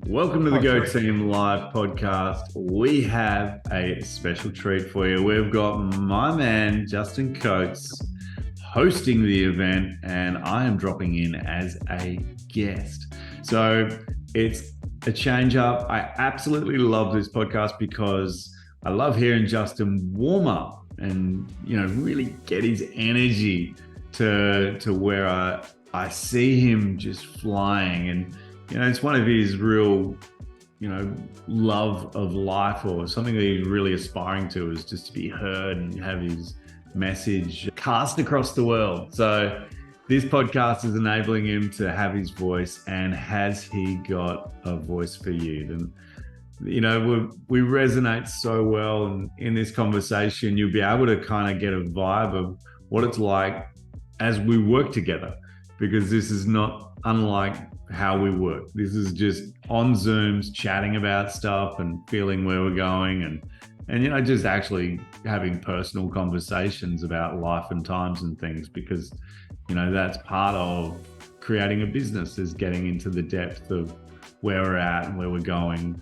Welcome to the Go Team Live podcast. We have a special treat for you. We've got my man, Justin Coates, hosting the event, and I am dropping in as a guest. So it's a change up. I absolutely love this podcast because I love hearing Justin warm up and, really get his energy to where I see him just flying. And it's one of his real, love of life, or something that he's really aspiring to, is just to be heard and have his message cast across the world. So this podcast is enabling him to have his voice. And has he got a voice for you? And, we resonate so well. And in this conversation, you'll be able to kind of get a vibe of what it's like as we work together, because this is not unlike how we work. This is just on Zooms, chatting about stuff and feeling where we're going, and just actually having personal conversations about life and times and things, because that's part of creating a business, is getting into the depth of where we're at and where we're going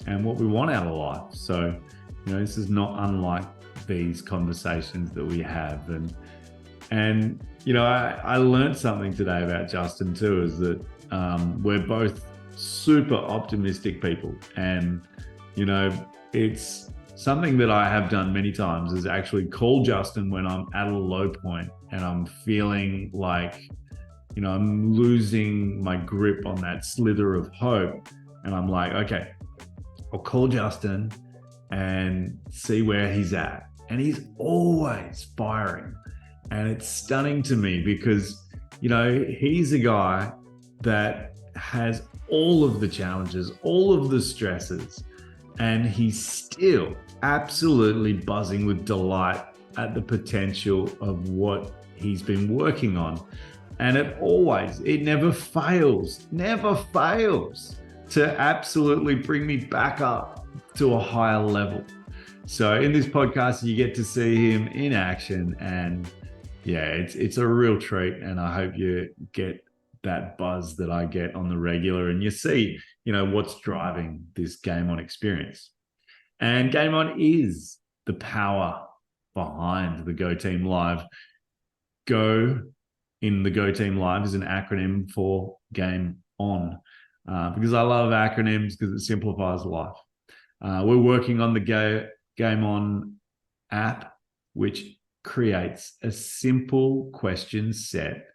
and what we want out of life. So this is not unlike these conversations that we have. And I learned something today about Justin too, is that we're both super optimistic people. And, it's something that I have done many times, is actually call Justin when I'm at a low point and I'm feeling like, I'm losing my grip on that slither of hope. And I'm like, okay, I'll call Justin and see where he's at. And he's always firing. And it's stunning to me because, he's a guy that has all of the challenges, all of the stresses, and he's still absolutely buzzing with delight at the potential of what he's been working on. And it never fails to absolutely bring me back up to a higher level. So in this podcast, you get to see him in action, and it's a real treat. And I hope you get that buzz that I get on the regular, and you see, what's driving this Game On experience. And Game On is the power behind the Go Team Live. Go in the Go Team Live is an acronym for Game On, because I love acronyms because it simplifies life. We're working on the Game On app, which creates a simple question set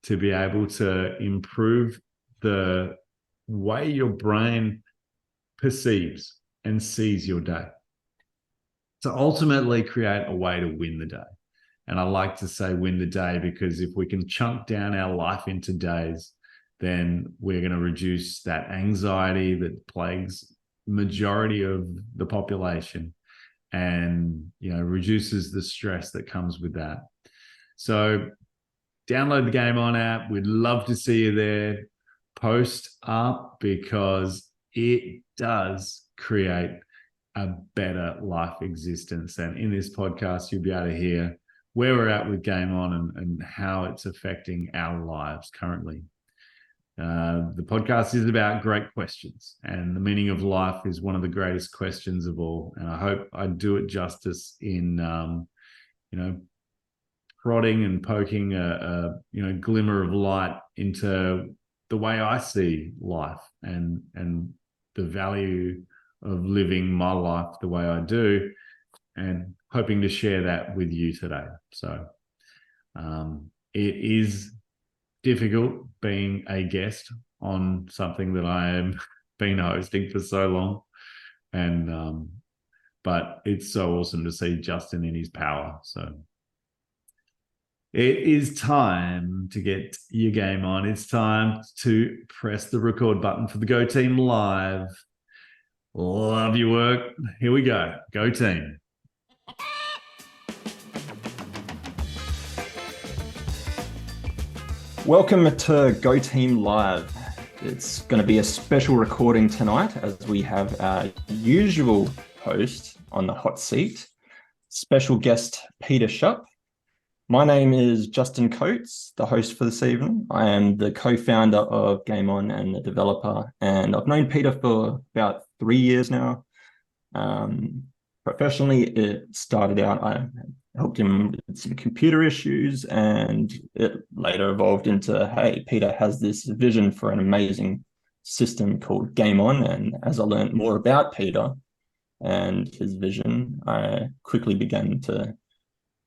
to be able to improve the way your brain perceives and sees your day, to ultimately create a way to win the day. And I like to say win the day, because if we can chunk down our life into days, then we're going to reduce that anxiety that plagues the majority of the population, and reduces the stress that comes with that. So download the Game On app. We'd love to see you there. Post up, because it does create a better life existence. And in this podcast, you'll be able to hear where we're at with Game On and how it's affecting our lives currently. The podcast is about great questions, and the meaning of life is one of the greatest questions of all. And I hope I do it justice in, prodding and poking a glimmer of light into the way I see life and the value of living my life the way I do, and hoping to share that with you today. So it is difficult being a guest on something that I have been hosting for so long, and but it's so awesome to see Justin in his power. So it is time to get your game on. It's time to press the record button for the Go Team Live. Love your work. Here we go. Go Team. Welcome to Go Team Live. It's going to be a special recording tonight, as we have our usual host on the hot seat, special guest Peter Schupp. My name is Justin Coates, the host for this evening. I am the co-founder of GAIM ON and the developer, and I've known Peter for about 3 years now. Professionally, it started out, I helped him with some computer issues, and it later evolved into, hey, Peter has this vision for an amazing system called GAIM ON. And as I learned more about Peter and his vision, I quickly began to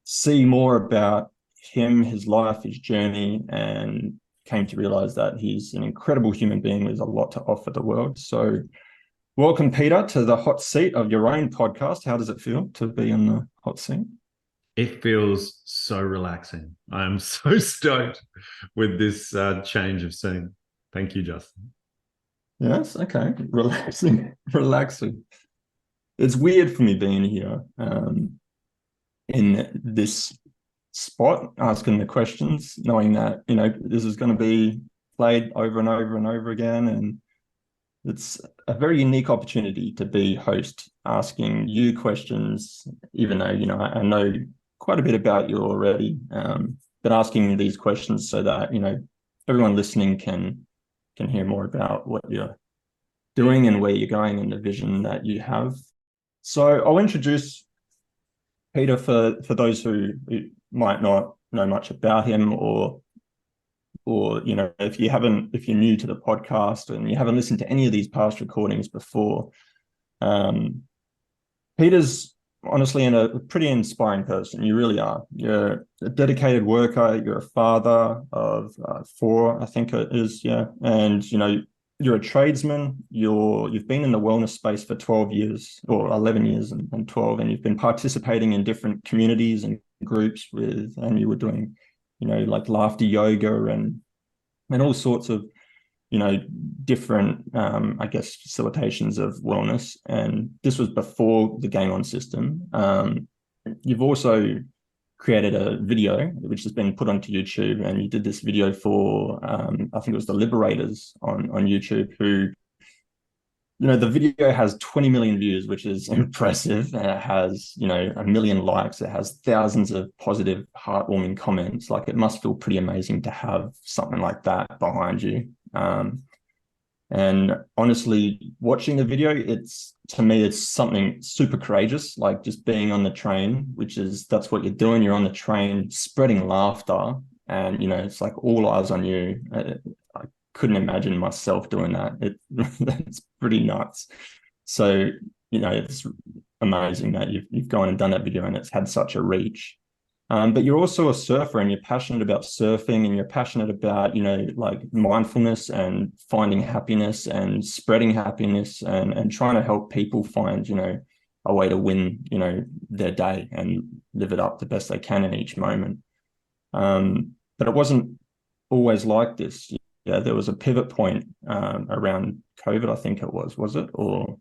see more about him, his life, his journey, and came to realize that he's an incredible human being with a lot to offer the world. So welcome, Peter, to the hot seat of your own podcast. How does it feel to be in the hot seat? It feels so relaxing. I am so stoked with this change of scene. Thank you, Justin. Yes, okay. Relaxing, relaxing. It's weird for me being here in this spot, asking the questions, knowing that, this is going to be played over and over and over again. And it's a very unique opportunity to be host, asking you questions, even though, I know quite a bit about you already, but asking these questions so that, everyone listening can hear more about what you're doing and where you're going and the vision that you have. So I'll introduce Peter for those who might not know much about him, or if you're new to the podcast and you haven't listened to any of these past recordings before, Peter's honestly a pretty inspiring person. You really are. You're a dedicated worker. You're a father of four, I think it is, yeah. And you're a tradesman. You've been in the wellness space for 12 years or 11 years and 12, and you've been participating in different communities and groups and you were doing, like laughter yoga and all sorts of, different, facilitations of wellness. And this was before the GAIM ON system. You've also created a video which has been put onto YouTube, and you did this video for I think it was the Liberators on YouTube, who, the video has 20 million views, which is impressive. And it has, 1 million likes. It has thousands of positive, heartwarming comments. Like, it must feel pretty amazing to have something like that behind you. And honestly, watching the video, to me, it's something super courageous, like just being on the train, that's what you're doing. You're on the train spreading laughter, and, it's like all eyes on you. I couldn't imagine myself doing that. It's pretty nuts. So, it's amazing that you've gone and done that video and it's had such a reach. But you're also a surfer, and you're passionate about surfing, and you're passionate about, like mindfulness and finding happiness and spreading happiness and trying to help people find, a way to win, their day and live it up the best they can in each moment. But it wasn't always like this. Yeah, there was a pivot point around COVID, I think it was it? Or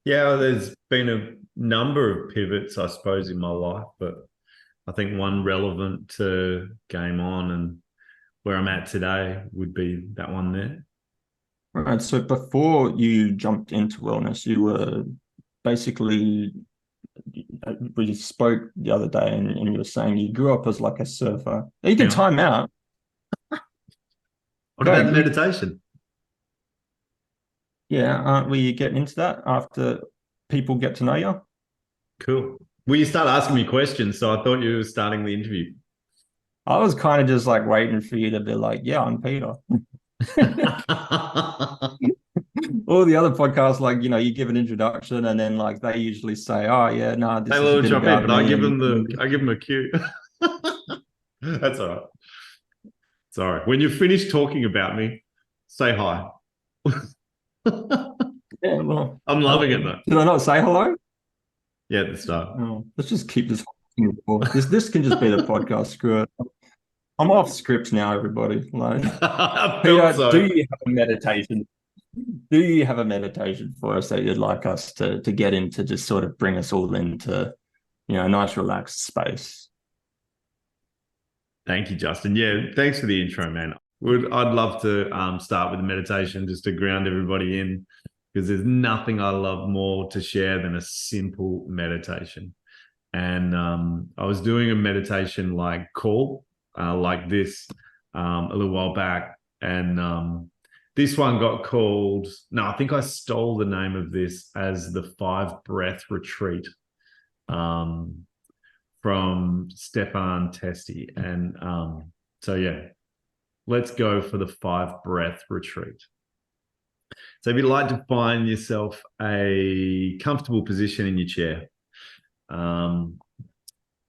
Yeah, there's been a number of pivots, I suppose, in my life, but I think one relevant to GAIM ON and where I'm at today would be that one there. right. So before you jumped into wellness, you were basically, we spoke the other day, and you were saying you grew up as like a surfer. You can time out. What about the meditation? Yeah, aren't we getting into that after people get to know you? Cool. Well, you start asking me questions, so I thought you were starting the interview. I was kind of just like waiting for you to be like, yeah, I'm Peter. All the other podcasts, like, you give an introduction, and then like they usually say, oh yeah, no, this is a bit about me. I give them a cue. That's all right. Sorry. When you finish talking about me, say hi. Yeah, well, I'm loving it though. Did I not say hello? Yeah, at the start. Oh, let's just keep this. This can just be the podcast. Screw it. I'm off script now, everybody. Like, Peter, so. do you have a meditation? Do you have a meditation for us that you'd like us to get into, just sort of bring us all into, a nice relaxed space? Thank you, Justin. Yeah, thanks for the intro, man. I'd love to start with a meditation just to ground everybody in, because there's nothing I love more to share than a simple meditation. And I was doing a meditation like call like this a little while back, and this one got called. No, I think I stole the name of this as the 5 breath retreat from Stefan Testi, and so yeah, let's go for the 5 breath retreat. So if you'd like to find yourself a comfortable position in your chair,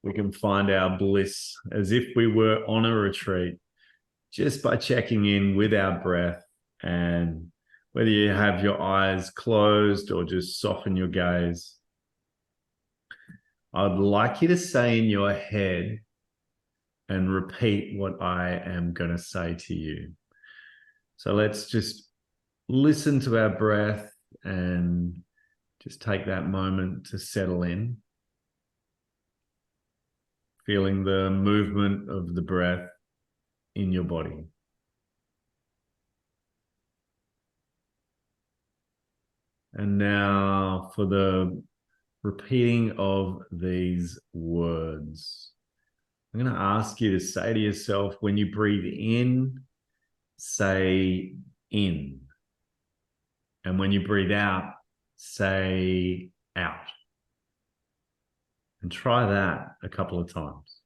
we can find our bliss as if we were on a retreat just by checking in with our breath. And whether you have your eyes closed or just soften your gaze, I'd like you to say in your head and repeat what I am going to say to you. So let's just listen to our breath and just take that moment to settle in, feeling the movement of the breath in your body. And now for the repeating of these words. I'm going to ask you to say to yourself, when you breathe in, say in. And when you breathe out, say out. And try that a couple of times.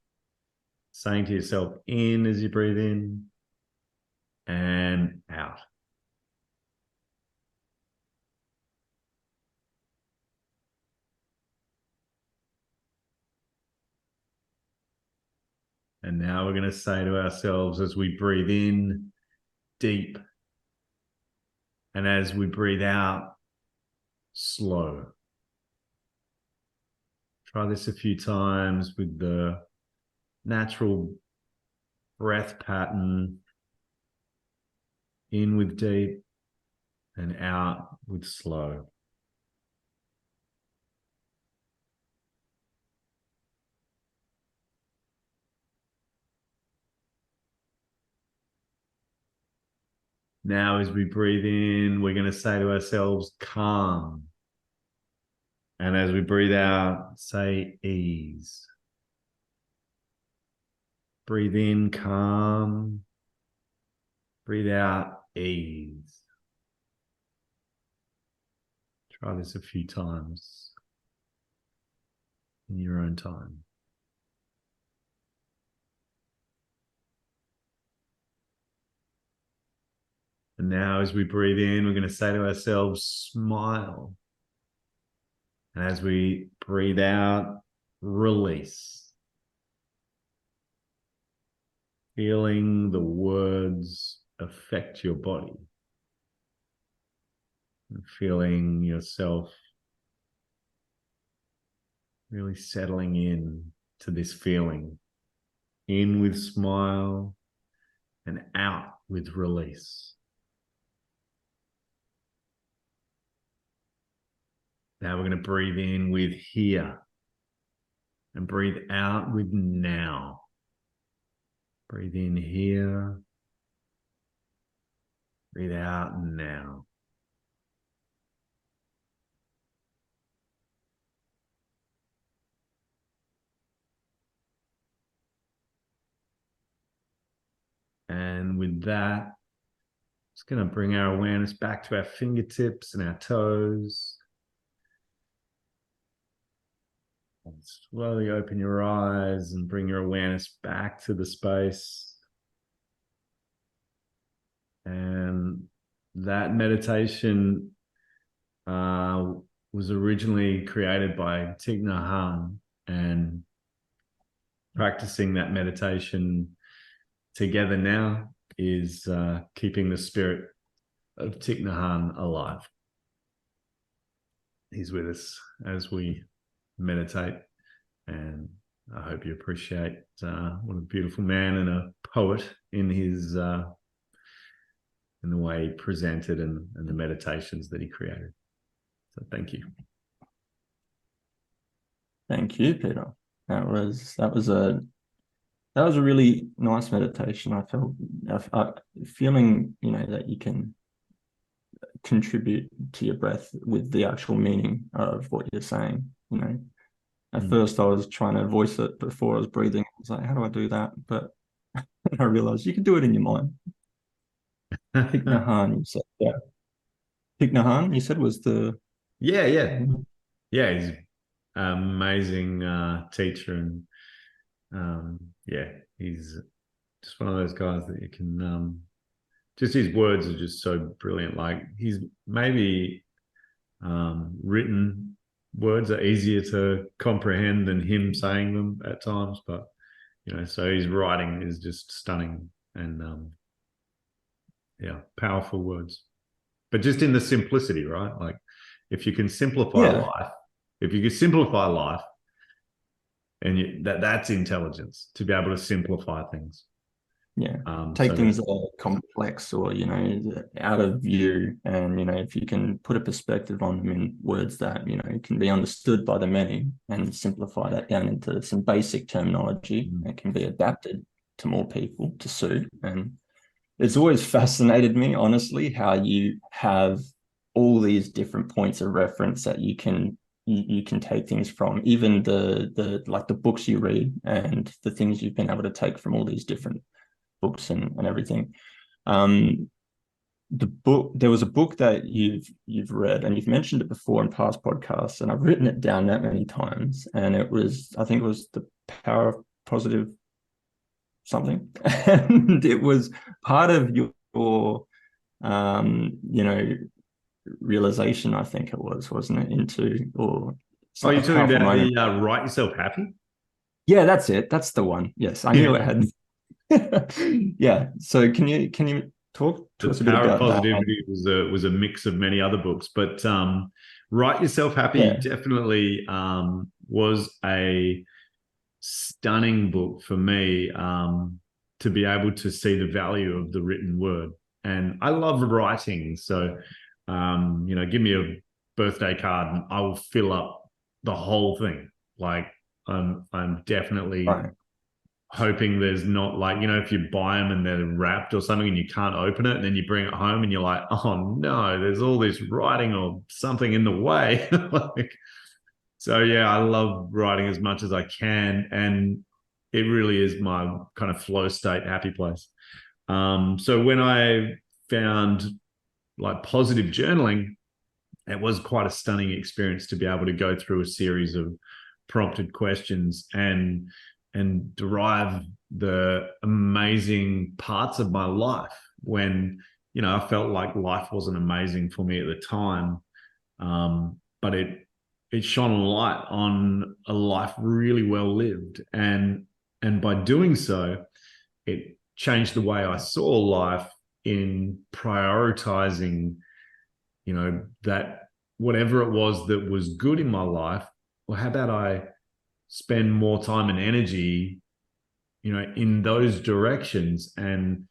Saying to yourself in as you breathe in and out. And now we're going to say to ourselves as we breathe in, deep. And as we breathe out, slow. Try this a few times with the natural breath pattern. In with deep and out with slow. Now, as we breathe in, we're going to say to ourselves, calm. And as we breathe out, say ease. Breathe in, calm. Breathe out, ease. Try this a few times in your own time. And now as we breathe in, we're going to say to ourselves, smile. And as we breathe out, release. Feeling the words affect your body. And feeling yourself really settling in to this feeling. In with smile and out with release. Now we're going to breathe in with here and breathe out with now. Breathe in here. Breathe out now. And with that, it's going to bring our awareness back to our fingertips and our toes. And slowly open your eyes and bring your awareness back to the space. And that meditation was originally created by Thich Nhat Hanh, and practicing that meditation together now is keeping the spirit of Thich Nhat Hanh alive. He's with us as we meditate, and I hope you appreciate what a beautiful man and a poet in his in the way he presented and the meditations that he created. So thank you. Thank you, Peter. That was a really nice meditation. I felt feeling, that you can contribute to your breath with the actual meaning of what you're saying. At first, I was trying to voice it before I was breathing. I was like, how do I do that? But I realized you can do it in your mind. Thich Nhat Hanh, you said, yeah. Thich Nhat Hanh, you said was the. Yeah, yeah, yeah. He's an amazing teacher, and yeah, he's just one of those guys that you can just his words are just so brilliant. Like he's maybe written words are easier to comprehend than him saying them at times, but so his writing is just stunning and yeah, powerful words. But just in the simplicity, right? Like if you can simplify Yeah, life, if you can simplify life, and that's intelligence to be able to simplify things. yeah. So Take things that are complex or, out of view. And, if you can put a perspective on them in words that, can be understood by the many and simplify that down into some basic terminology that can be adapted to more people to suit. And it's always fascinated me, honestly, how you have all these different points of reference that you can take things from, even the books you read and the things you've been able to take from all these different books and everything. Um, there was a book that you've read and you've mentioned it before in past podcasts, and I've written it down that many times. And I think it was The Power of Positive something, and it was part of your realization. I think it was, wasn't it, into or oh, a you're talking powerful about moment. the Write Yourself Happy? Yeah, that's it. That's the one. Yes, I knew it had. Yeah. So can you talk to The us a bit Power of about that? Positivity was a mix of many other books, but Write Yourself Happy Yeah. definitely was a stunning book for me to be able to see the value of the written word. And I love writing, so give me a birthday card and I will fill up the whole thing. Like I'm definitely Right. hoping there's not like, if you buy them and they're wrapped or something and you can't open it and then you bring it home and you're like, oh no, there's all this writing or something in the way. So yeah, I love writing as much as I can. And it really is my kind of flow state, happy place. So when I found like positive journaling, it was quite a stunning experience to be able to go through a series of prompted questions and derive the amazing parts of my life when I felt like life wasn't amazing for me at the time, but it shone a light on a life really well lived, and by doing so it changed the way I saw life in prioritizing that whatever it was that was good in my life, well, how about I spend more time and energy, in those directions, and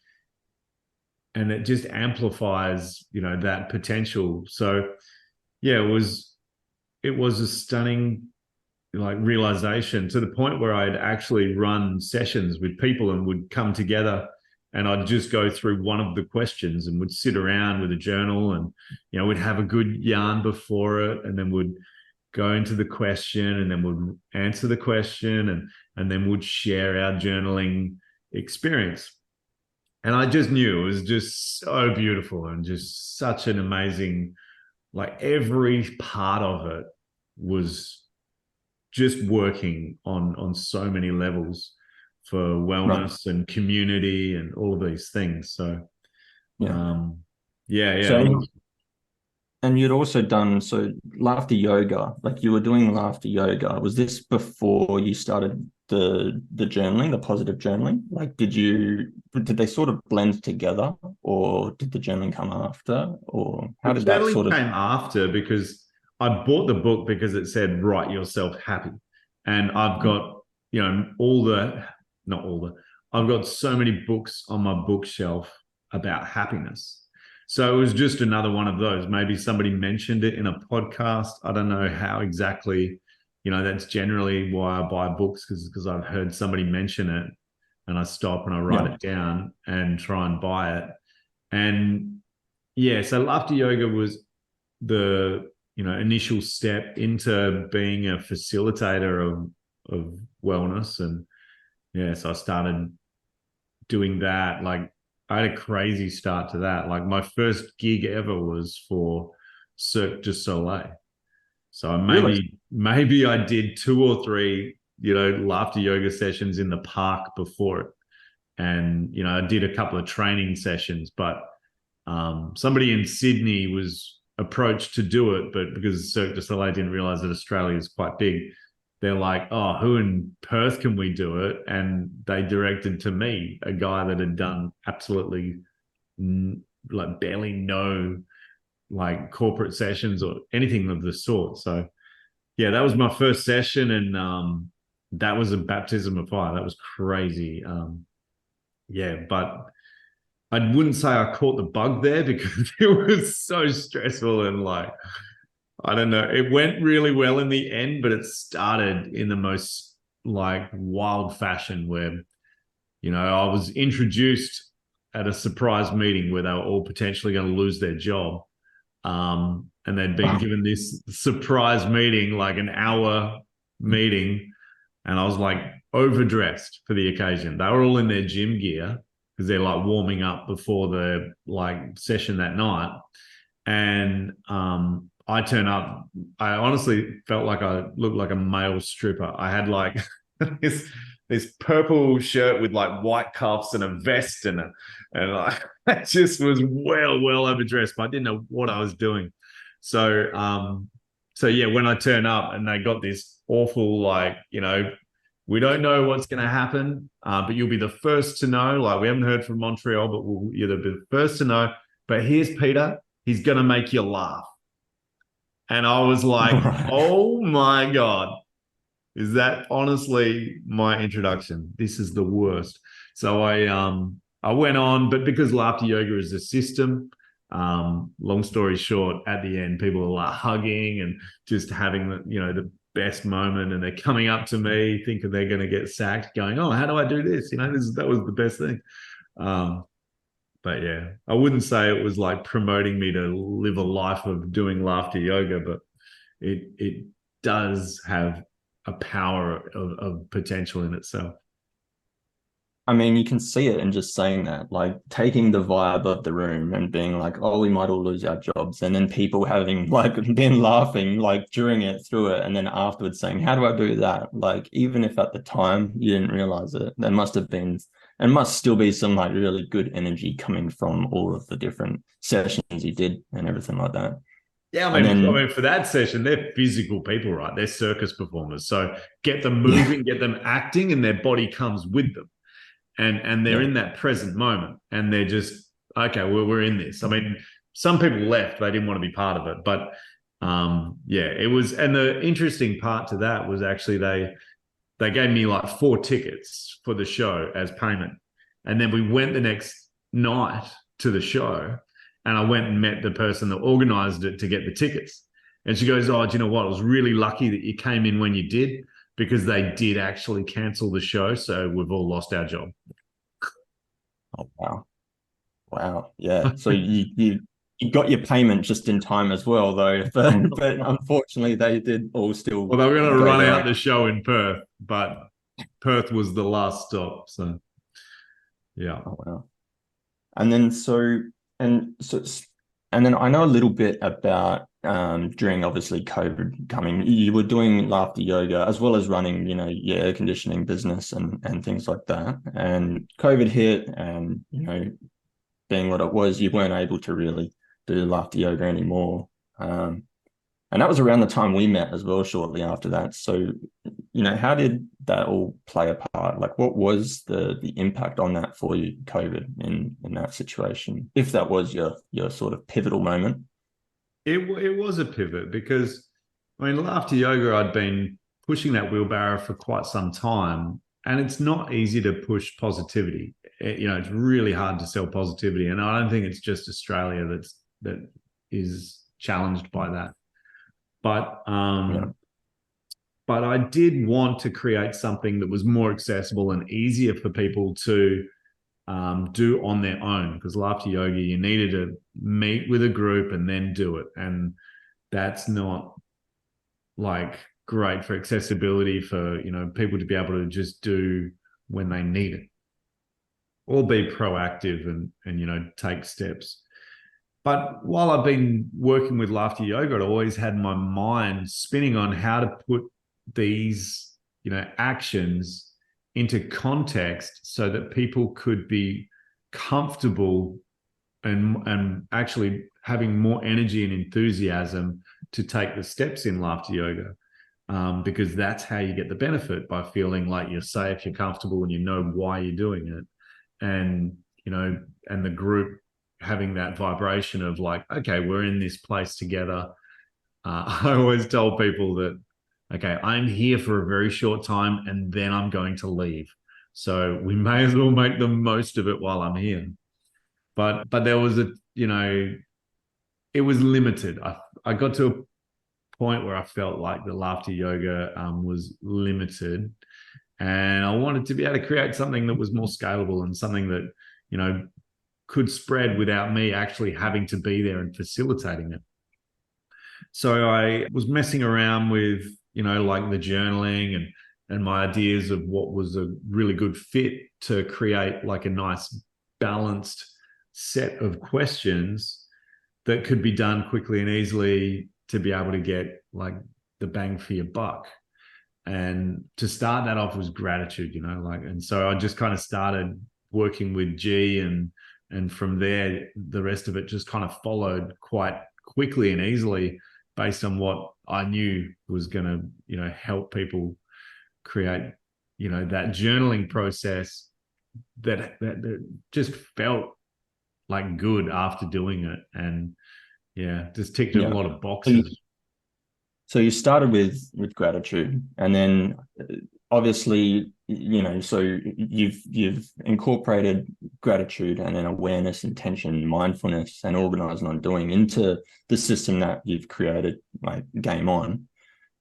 it just amplifies, that potential. So yeah, it was a stunning like realization to the point where I'd actually run sessions with people and would come together and I'd just go through one of the questions and would sit around with a journal and we'd have a good yarn before it and then would go into the question and then would answer the question and then would share our journaling experience. And I just knew it was just so beautiful and just such an amazing, like every part of it was just working on so many levels for Right. wellness and community and all of these things. So Yeah. um, yeah, So it was. and you'd also done laughter yoga, like you were doing laughter yoga. Was this before you started the journaling, the positive journaling? Like did they sort of blend together or did the journaling come after? Or how The did that journaling sort of came after because I bought the book because it said "Write Yourself Happy," and I've got all the not all the I've got so many books on my bookshelf about happiness. So it was just another one of those. Maybe somebody mentioned it in a podcast. I don't know how exactly. That's generally why I buy books because I've heard somebody mention it, and I stop and I write yeah. it down and try and buy it. And yeah, so laughter yoga was the initial step into being a facilitator of wellness. And yeah, so I started doing that. Like, I had a crazy start to that. Like, my first gig ever was for Cirque du Soleil. So Really? maybe I did 2 or 3, laughter yoga sessions in the park before it. And, I did a couple of training sessions, but somebody in Sydney was approached to do it, but because Cirque du Soleil didn't realize that Australia is quite big, they're like, oh, who in Perth can we do it? And they directed to me, a guy that had done absolutely like barely no like corporate sessions or anything of the sort. So yeah, that was my first session, and that was a baptism of fire. That was crazy. Yeah, but I wouldn't say I caught the bug there because it was so stressful, and like, I don't know, it went really well in the end, but it started in the most like wild fashion where, I was introduced at a surprise meeting where they were all potentially going to lose their job. And they'd been given this surprise meeting, like an hour meeting. And I was like overdressed for the occasion. They were all in their gym gear because they're like warming up before the like session that night. And I turn up. I honestly felt like I looked like a male stripper. I had like this this purple shirt with like white cuffs and a vest and I just was well overdressed, but I didn't know what I was doing. So yeah, when I turn up and they got this awful like, we don't know what's going to happen, but you'll be the first to know. Like, we haven't heard from Montreal, but you'll be the first to know. But here's Peter. He's going to make you laugh. And I was like, Right. oh my God, is that honestly my introduction? This is the worst. So I went on, but because laughter yoga is a system, long story short, at the end, people are like hugging and just having the best moment, and they're coming up to me thinking they're going to get sacked, going, oh, how do I do this? That was the best thing. But yeah, I wouldn't say it was like promoting me to live a life of doing laughter yoga, but it does have a power of potential in itself. I mean, you can see it in just saying that, like taking the vibe of the room and being like, oh, we might all lose our jobs. And then people having like been laughing like during it, through it, and then afterwards saying, how do I do that? Like, even if at the time you didn't realize it, there must have been and must still be some like really good energy coming from all of the different sessions you did and everything like that. Yeah, And I then, mean, for that session, they're physical people, right? They're circus performers. So get them moving, yeah, get them acting, and their body comes with them. And they're yeah, in that present moment, and they're just, okay, well, we're in this. I mean, some people left, they didn't want to be part of it, but yeah, it was. And the interesting part to that was actually they gave me like 4 tickets for the show as payment, and then we went the next night to the show, and I went and met the person that organized it to get the tickets, and she goes, oh, do you know what, I was really lucky that you came in when you did, because they did actually cancel the show, so we've all lost our job. oh wow. Wow. Yeah. So you got your payment just in time as well, though. But unfortunately, they did all still Well, they were going to go run down. out the show in Perth, but Perth was the last stop. So yeah. Oh wow. And then and so and then I know a little bit about during obviously COVID coming, you were doing laughter yoga as well as running, your air conditioning business and things like that. And COVID hit, and being what it was, you weren't able to really do laughter yoga anymore. And that was around the time we met as well, shortly after that. So, how did that all play a part? Like, what was the impact on that for you, COVID, in that situation? If that was your sort of pivotal moment. It was a pivot because, I mean, laughter yoga, I'd been pushing that wheelbarrow for quite some time, and it's not easy to push positivity. It's really hard to sell positivity, and I don't think it's just Australia that is challenged by that. But Yeah. but I did want to create something that was more accessible and easier for people to do on their own, because laughter yoga, you needed to meet with a group and then do it. And that's not like great for accessibility for, people to be able to just do when they need it, or be proactive and take steps. But while I've been working with laughter yoga, I always had my mind spinning on how to put these, actions into context so that people could be comfortable and actually having more energy and enthusiasm to take the steps in laughter yoga. Because that's how you get the benefit, by feeling like you're safe, you're comfortable, and you know why you're doing it. And, and the group having that vibration of like, okay, we're in this place together. I always tell people that, okay, I'm here for a very short time and then I'm going to leave. So we may as well make the most of it while I'm here. But there was it was limited. I got to a point where I felt like the laughter yoga was limited, and I wanted to be able to create something that was more scalable and something that, could spread without me actually having to be there and facilitating it. So I was messing around with, like the journaling and my ideas of what was a really good fit to create like a nice balanced set of questions that could be done quickly and easily to be able to get like the bang for your buck. And to start that off was gratitude, and so I just kind of started working with G, and from there, the rest of it just kind of followed quite quickly and easily based on what I knew was going to, help people create, that journaling process that just felt like good after doing it. And yeah, just ticked a lot of boxes. So you started with gratitude, and then obviously, so you've incorporated gratitude and then awareness, intention, mindfulness, and organized non-doing into the system that you've created, like Game On.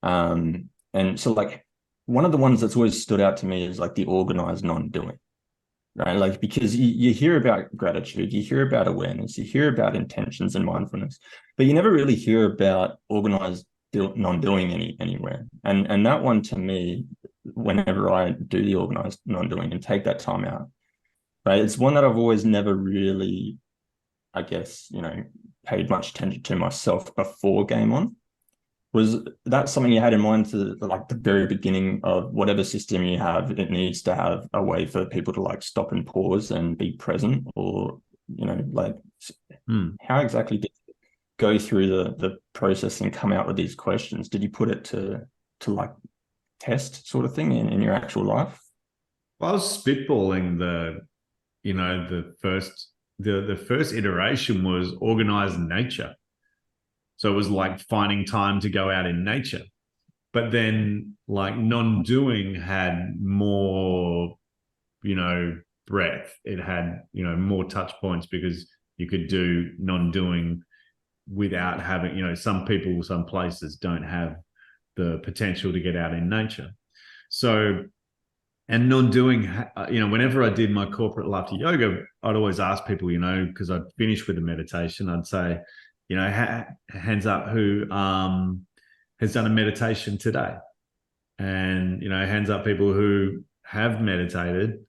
And so like one of the ones that's always stood out to me is like the organized non-doing, right? Like, because you hear about gratitude, you hear about awareness, you hear about intentions and mindfulness, but you never really hear about organized non-doing anywhere. And that one, to me, whenever I do the organized non-doing and take that time out, right, it's one that I've always never really, I guess, paid much attention to myself before Game On. Was that something you had in mind to like the very beginning of whatever system you have? It needs to have a way for people to like stop and pause and be present, or how exactly did you go through the process and come out with these questions? Did you put it to like test sort of thing in your actual life? Well, I was spitballing the first iteration was organized nature. So it was like finding time to go out in nature. But then like non-doing had more, breadth. It had, more touch points, because you could do non-doing without having, some people, some places don't have the potential to get out in nature. So, and non-doing, whenever I did my corporate laughter yoga, I'd always ask people, because I'd finish with a meditation, I'd say, hands up who has done a meditation today. And, hands up people who have meditated.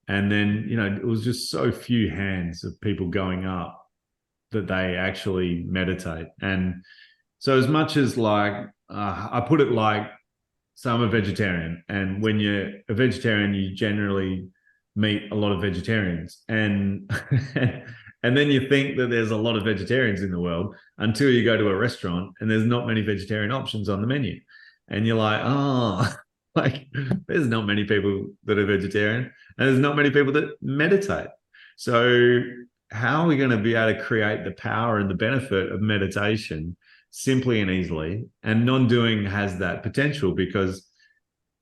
And then, it was just so few hands of people going up that they actually meditate. And so as much as like, I put it like, so I'm a vegetarian. And when you're a vegetarian, you generally meet a lot of vegetarians. And and then you think that there's a lot of vegetarians in the world until you go to a restaurant and there's not many vegetarian options on the menu. And you're like, oh, like there's not many people that are vegetarian, and there's not many people that meditate. So how are we going to be able to create the power and the benefit of meditation simply and easily? And non-doing has that potential, because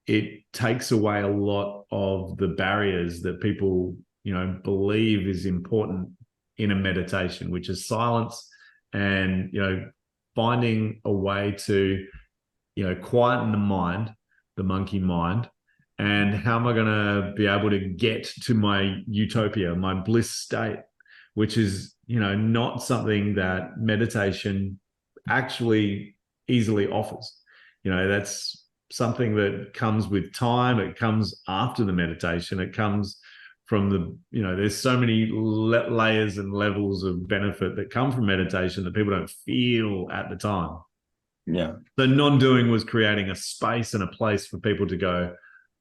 it takes away a lot of the barriers that people, believe is important in a meditation, which is silence and, finding a way to, quieten the mind, the monkey mind. And how am I going to be able to get to my utopia, my bliss state, which is, not something that meditation actually easily offers. That's something that comes with time. It comes after the meditation. It comes from there's so many layers and levels of benefit that come from meditation that people don't feel at the time. Yeah. So non-doing was creating a space and a place for people to go,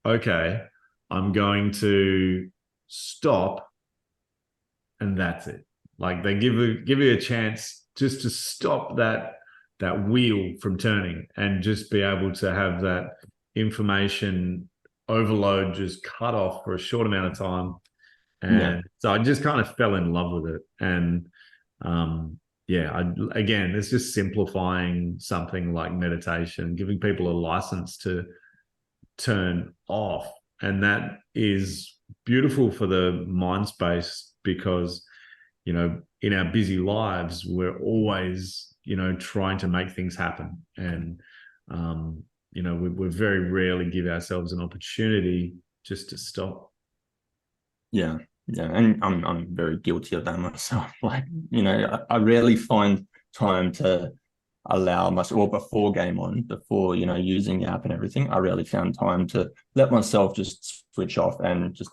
okay, I'm going to stop, and that's it. Like they give you a chance just to stop that wheel from turning and just be able to have that information overload just cut off for a short amount of time. And so I just kind of fell in love with it. And again, it's just simplifying something like meditation, giving people a license to turn off. And that is beautiful for the mind space because, in our busy lives, we're always, trying to make things happen. And, we very rarely give ourselves an opportunity just to stop. Yeah. Yeah. And I'm very guilty of that myself. Like, I rarely find time to allow myself, or before Game On, before, using the app and everything, I rarely found time to let myself just switch off and just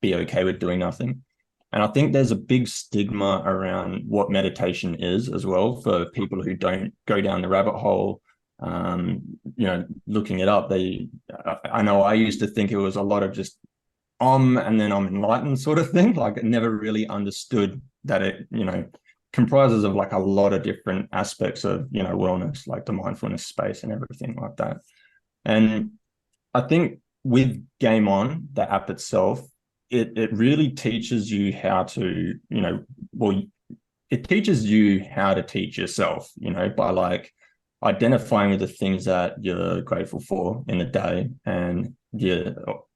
be okay with doing nothing. And I think there's a big stigma around what meditation is as well for people who don't go down the rabbit hole, looking it up. I know I used to think it was a lot of just and then I'm enlightened sort of thing. Like I never really understood that it, comprises of like a lot of different aspects of, wellness, like the mindfulness space and everything like that. And I think with Game On, the app itself, it really teaches you how to, it teaches you how to teach yourself, by like identifying with the things that you're grateful for in the day and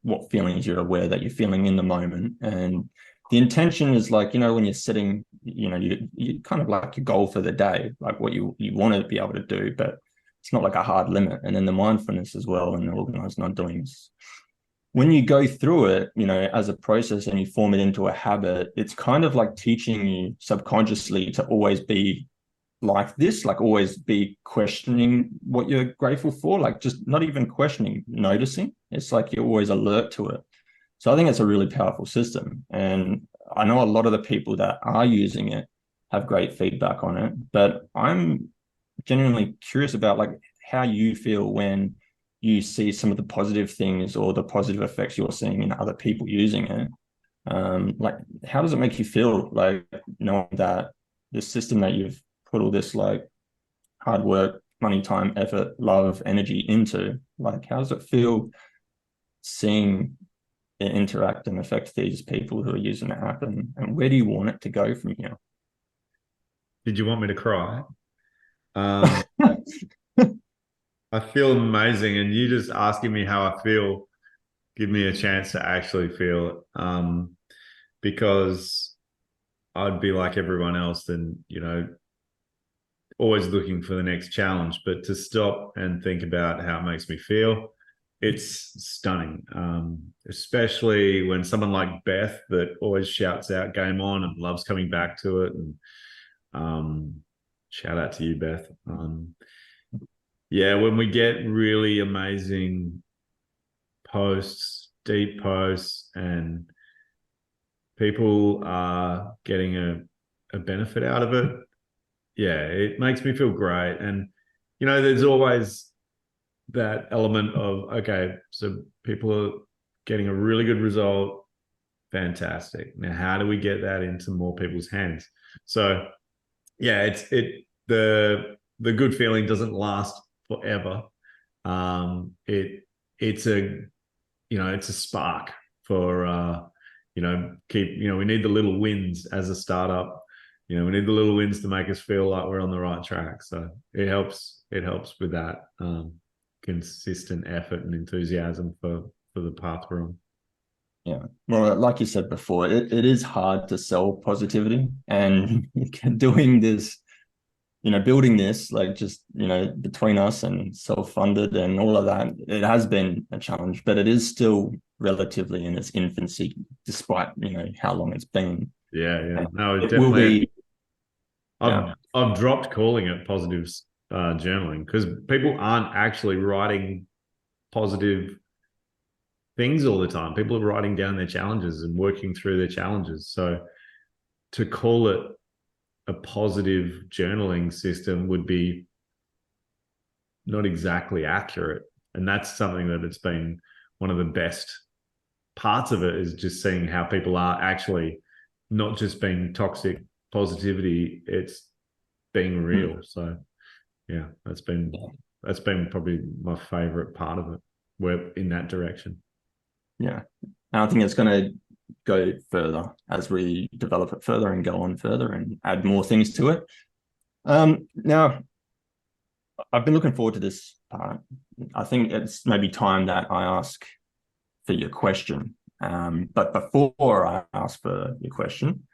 what feelings you're aware that you're feeling in the moment. And the intention is like, when you're sitting, you kind of like your goal for the day, like what you want to be able to do, but it's not like a hard limit. And then the mindfulness as well and the organized non-doings. When you go through it, as a process and you form it into a habit, it's kind of like teaching you subconsciously to always be like this, like always be questioning what you're grateful for, like just not even questioning, noticing. It's like you're always alert to it. So I think it's a really powerful system. And I know a lot of the people that are using it have great feedback on it, but I'm genuinely curious about like how you feel when you see some of the positive things or the positive effects you're seeing in other people using it. Like, how does it make you feel, like knowing that the system that you've put all this like hard work, money, time, effort, love, energy into, like, how does it feel seeing it interact and affect these people who are using the app, and where do you want it to go from here? Did you want me to cry? I feel amazing, and you just asking me how I feel give me a chance to actually feel it. Because I'd be like everyone else and, always looking for the next challenge, but to stop and think about how it makes me feel, it's stunning. Especially when someone like Beth that always shouts out Game On and loves coming back to it. And shout out to you, Beth. When we get really amazing posts, deep posts, and people are getting a benefit out of it, it makes me feel great. And, there's always that element of, okay, so people are getting a really good result. Fantastic. Now, how do we get that into more people's hands? So, the good feeling doesn't last forever. It's a spark for, we need the little wins as a startup. We need the little wins to make us feel like we're on the right track. So it helps with that consistent effort and enthusiasm for the path we're on. Yeah. Well, like you said before, it is hard to sell positivity, and doing this, building this, like just, between us and self-funded and all of that, it has been a challenge, but it is still relatively in its infancy, despite, how long it's been. Yeah. And No, it definitely. will be. I've dropped calling it positives journaling, because people aren't actually writing positive things all the time. People are writing down their challenges and working through their challenges. So to call it a positive journaling system would be not exactly accurate. And that's something that it's been one of the best parts of it, is just seeing how people are actually not just being toxic positivity, it's being real. So yeah, that's been probably my favorite part of it. We're in that direction. Yeah. And I think it's going to go further as we develop it further and go on further and add more things to it. Now, I've been looking forward to this part. I think it's maybe time that I ask for your question. But before I ask for your question,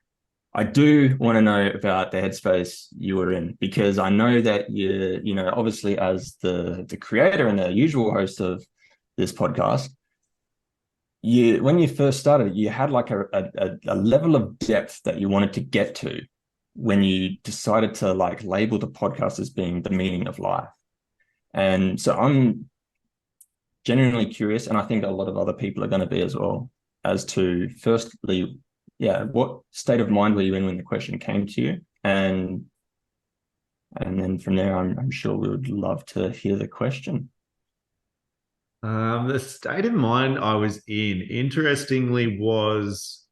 I do want to know about the headspace you were in, because I know that you know, obviously as the creator and the usual host of this podcast, when you first started, you had like a level of depth that you wanted to get to when you decided to like label the podcast as being the meaning of life. And so I'm genuinely curious, and I think a lot of other people are going to be as well, as to firstly, yeah, what state of mind were you in when the question came to you? And then from there, I'm sure we would love to hear the question. The state of mind I was in, interestingly, was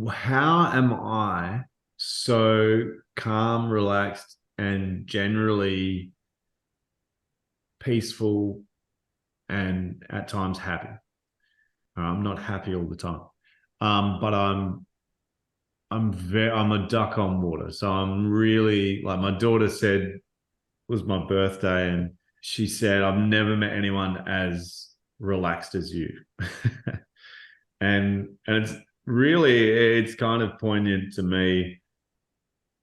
how am I so calm, relaxed, and generally peaceful and at times happy. I'm not happy all the time, but I'm a duck on water. So I'm really, like, my daughter said, it was my birthday, and she said, I've never met anyone as relaxed as you. and it's kind of poignant to me.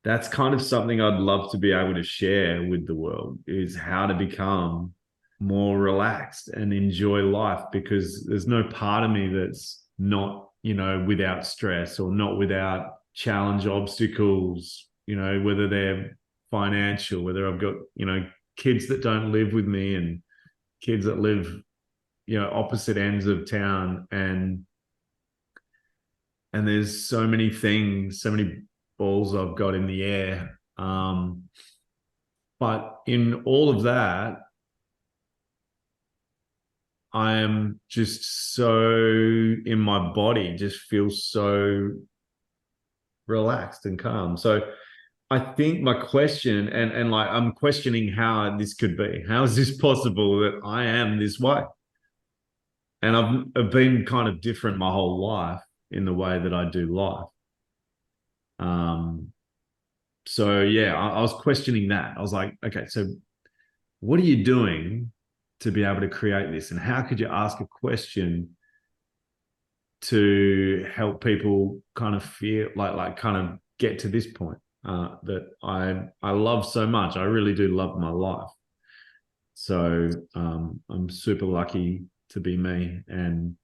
That's kind of something I'd love to be able to share with the world, is how to become more relaxed and enjoy life, because there's no part of me that's not, without stress or not without challenge, obstacles, whether they're financial, whether I've got, kids that don't live with me and kids that live, opposite ends of town. And there's so many things, so many balls I've got in the air. But in all of that, I am just so in my body, just feel so relaxed and calm. So I think my question, and like, I'm questioning how this could be. How is this possible that I am this way? And I've been kind of different my whole life in the way that I do life. So yeah, I was questioning that. I was like, okay, so what are you doing to be able to create this? And how could you ask a question to help people kind of feel like kind of get to this point that I love so much. I really do love my life. So I'm super lucky to be me, and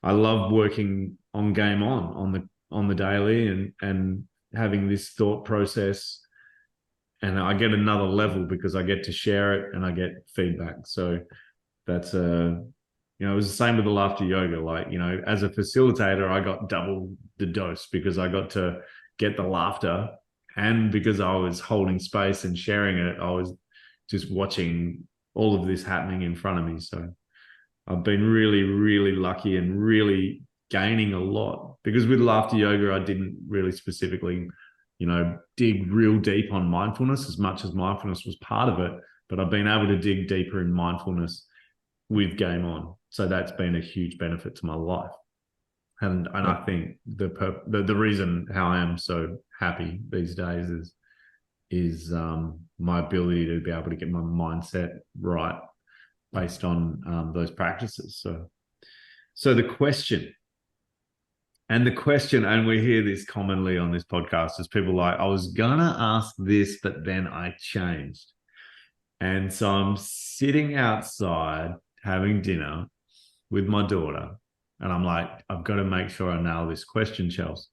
I love working on Game on the daily, and having this thought process. And I get another level because I get to share it and I get feedback. So that's it was the same with the laughter yoga. Like, as a facilitator, I got double the dose because I got to get the laughter, and because I was holding space and sharing it, I was just watching all of this happening in front of me. So I've been really, really lucky and really gaining a lot, because with laughter yoga, I didn't really specifically, dig real deep on mindfulness, as much as mindfulness was part of it, but I've been able to dig deeper in mindfulness with Game On. So that's been a huge benefit to my life. And I think the reason how I am so happy these days is my ability to be able to get my mindset right based on those practices. So the question, and we hear this commonly on this podcast, is people like, I was gonna ask this, but then I changed. And so I'm sitting outside having dinner with my daughter, and I'm like, I've got to make sure I nail this question, Chels,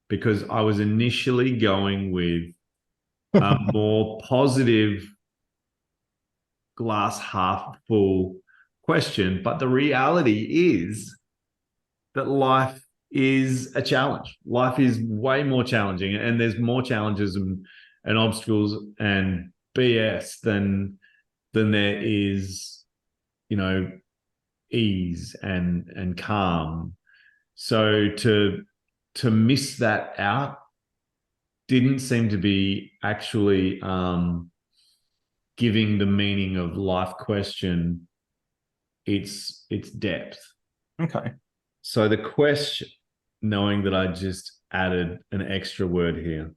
because I was initially going with a more positive, glass half full question. But the reality is that life is a challenge. Life is way more challenging, and there's more challenges and obstacles and BS than there is, ease and calm. So to miss that out didn't seem to be actually giving the meaning of life question its depth. Okay. So the question, knowing that I just added an extra word here,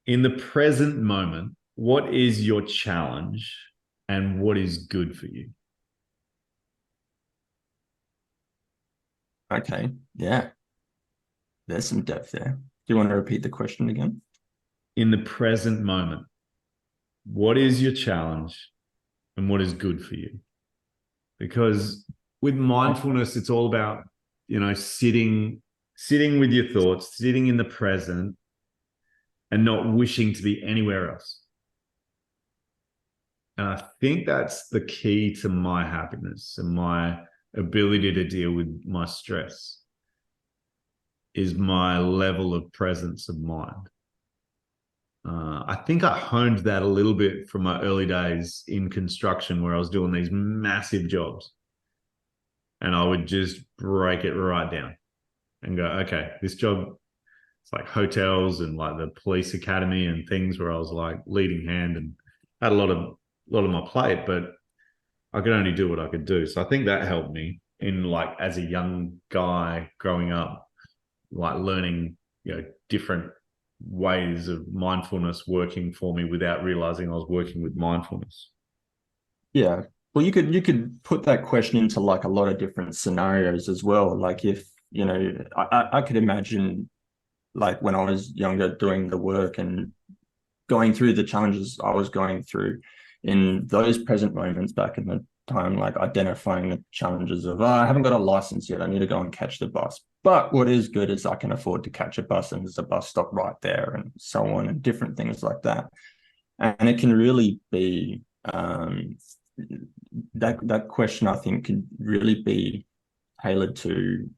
in the present moment, what is your challenge and what is good for you? Okay. Yeah. There's some depth there. Do you want to repeat the question again? In the present moment, what is your challenge and what is good for you? Because with mindfulness, it's all about, sitting with your thoughts, sitting in the present and not wishing to be anywhere else. And I think that's the key to my happiness and my ability to deal with my stress, is my level of presence of mind. I think I honed that a little bit from my early days in construction, where I was doing these massive jobs, and I would just break it right down and go, okay, this job, it's like hotels and like the police academy and things where I was like leading hand and had a lot of my plate, but I could only do what I could do. So I think that helped me in, like, as a young guy growing up, like learning, different ways of mindfulness working for me without realizing I was working with mindfulness. Yeah. Well, you could put that question into like a lot of different scenarios as well. Like if, I could imagine like when I was younger doing the work and going through the challenges I was going through in those present moments back in the time, like identifying the challenges of, I haven't got a license yet. I need to go and catch the bus. But what is good is I can afford to catch a bus and there's a bus stop right there and so on and different things like that. And it can really be that question, I think, can really be tailored to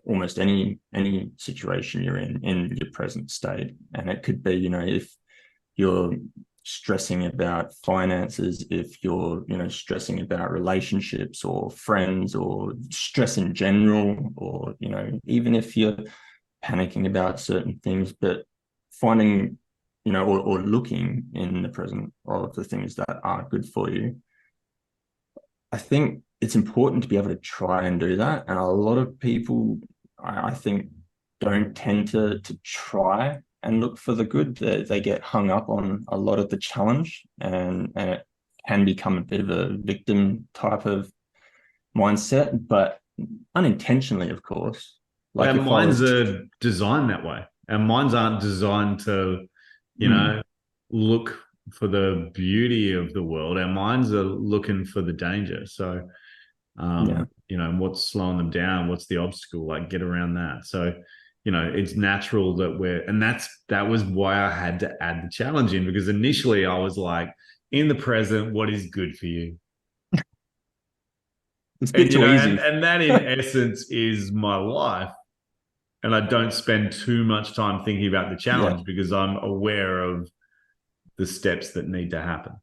almost any situation you're in your present state. And it could be, if you're stressing about finances, if you're, stressing about relationships or friends or stress in general, or, even if you're panicking about certain things, but finding, or looking in the present of the things that are good for you. I think it's important to be able to try and do that. And a lot of people, I think, don't tend to try and look for the good. They get hung up on a lot of the challenge, and it can become a bit of a victim type of mindset, but unintentionally, of course. Like Our if I minds was, are designed that way. Our minds aren't designed to, look for the beauty of the world. Our minds are looking for the danger. So, yeah, what's slowing them down? What's the obstacle? Like, get around that. So, it's natural that and that was why I had to add the challenge in, because initially I was like, in the present, what is good for you? it's a And, bit too easy. and that in essence is my life. And I don't spend too much time thinking about the Yeah. challenge because I'm aware of the steps that need to happen.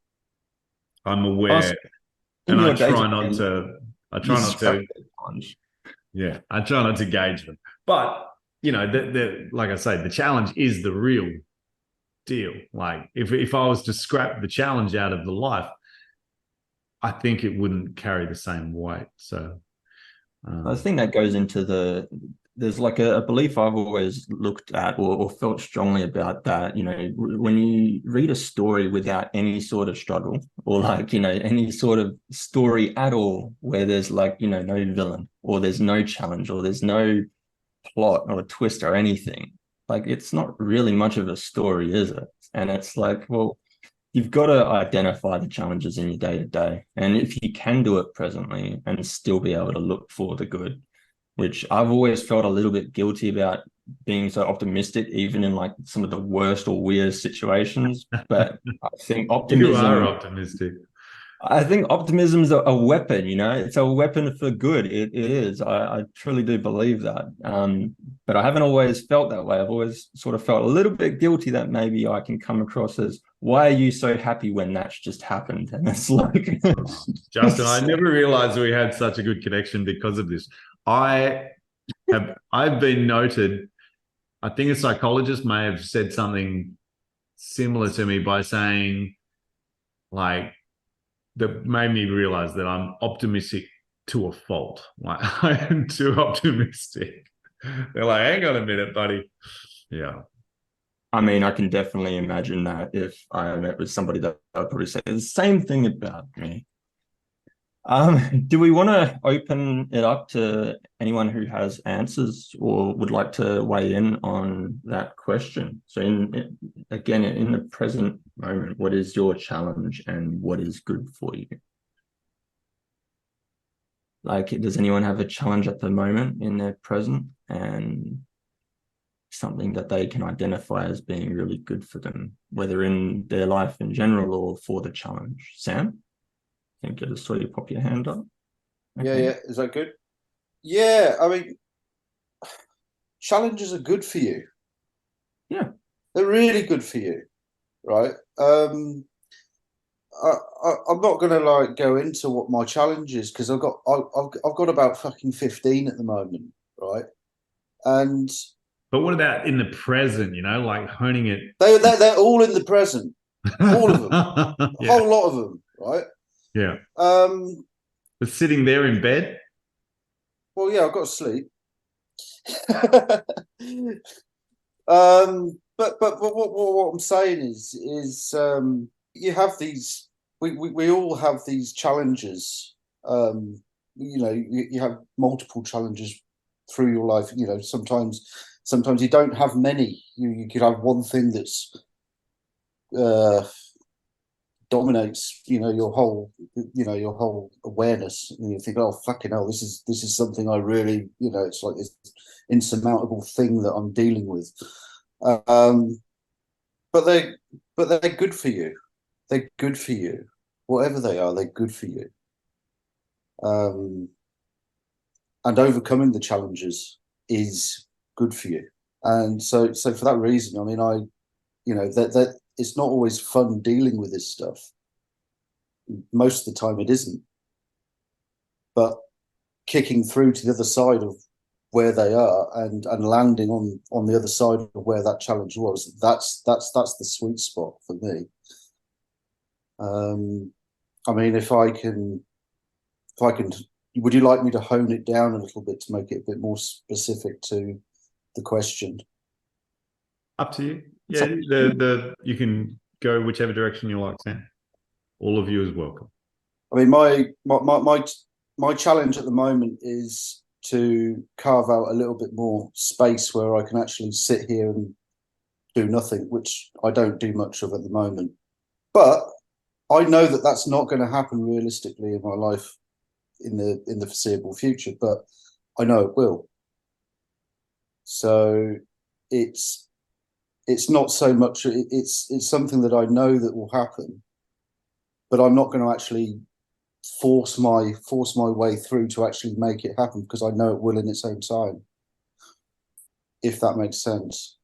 I'm aware, In and your day-to-day, I you try not scrap to, the challenge. yeah, I try not to gauge them. But, like I say, the challenge is the real deal. Like, if I was to scrap the challenge out of the life, I think it wouldn't carry the same weight. So, I think that goes into there's like a belief I've always looked at or felt strongly about that, when you read a story without any sort of struggle or like, any sort of story at all where there's like, no villain or there's no challenge or there's no plot or twist or anything, like it's not really much of a story, is it? And it's like, well, you've got to identify the challenges in your day to day. And if you can do it presently and still be able to look for the good, which I've always felt a little bit guilty about being so optimistic, even in like some of the worst or weirdest situations. But I think You are optimism optimistic. I think optimism is a weapon, you know, it's a weapon for good. It is. I truly do believe that. But I haven't always felt that way. I've always sort of felt a little bit guilty that maybe I can come across as, why are you so happy when that's just happened? And it's like, Oh, Justin, I never realized we had such a good connection because of this. I've been noted, I think a psychologist may have said something similar to me by saying, like, that made me realize that I'm optimistic to a fault. Like, I am too optimistic. They're like, hang on a minute, buddy. Yeah. I mean, I can definitely imagine that if I met with somebody that would probably say the same thing about me. Do we want to open it up to anyone who has answers or would like to weigh in on that question? So, again, in the present moment, what is your challenge and what is good for you? Like, does anyone have a challenge at the moment in their present and something that they can identify as being really good for them, whether in their life in general or for the challenge? Sam, I think I just saw you pop your hand up. Okay. Yeah. Is that good? Yeah. I mean, challenges are good for you. Yeah. They're really good for you, right? I'm not going to like go into what my challenge is because I've got about fucking 15 at the moment, right? And But what about in the present, like honing it? They're all in the present, all of them, a Yeah. whole lot of them, right? Yeah. But sitting there in bed. Well, yeah, I've got to sleep. But what I'm saying is you have these. We all have these challenges. You have multiple challenges through your life. Sometimes you don't have many. You could have one thing that's dominates your whole awareness, and you think, oh fucking hell, this is something I really, it's like this insurmountable thing that I'm dealing with. But they're good for you. They're good for you, whatever they are. They're good for you. And overcoming the challenges is good for you. And so for that reason, I mean, that it's not always fun dealing with this stuff. Most of the time it isn't. But kicking through to the other side of where they are and landing on the other side of where that challenge was, that's the sweet spot for me. I mean, if I can, would you like me to hone it down a little bit to make it a bit more specific to the question? Up to you. Yeah, you can go whichever direction you like, Sam. All of you is welcome. I mean, my challenge at the moment is to carve out a little bit more space where I can actually sit here and do nothing, which I don't do much of at the moment. But I know that that's not going to happen realistically in my life in the foreseeable future, but I know it will. So it's not so much, it's something that I know that will happen, but I'm not going to actually force my way through to actually make it happen, because I know it will in its own time, if that makes sense.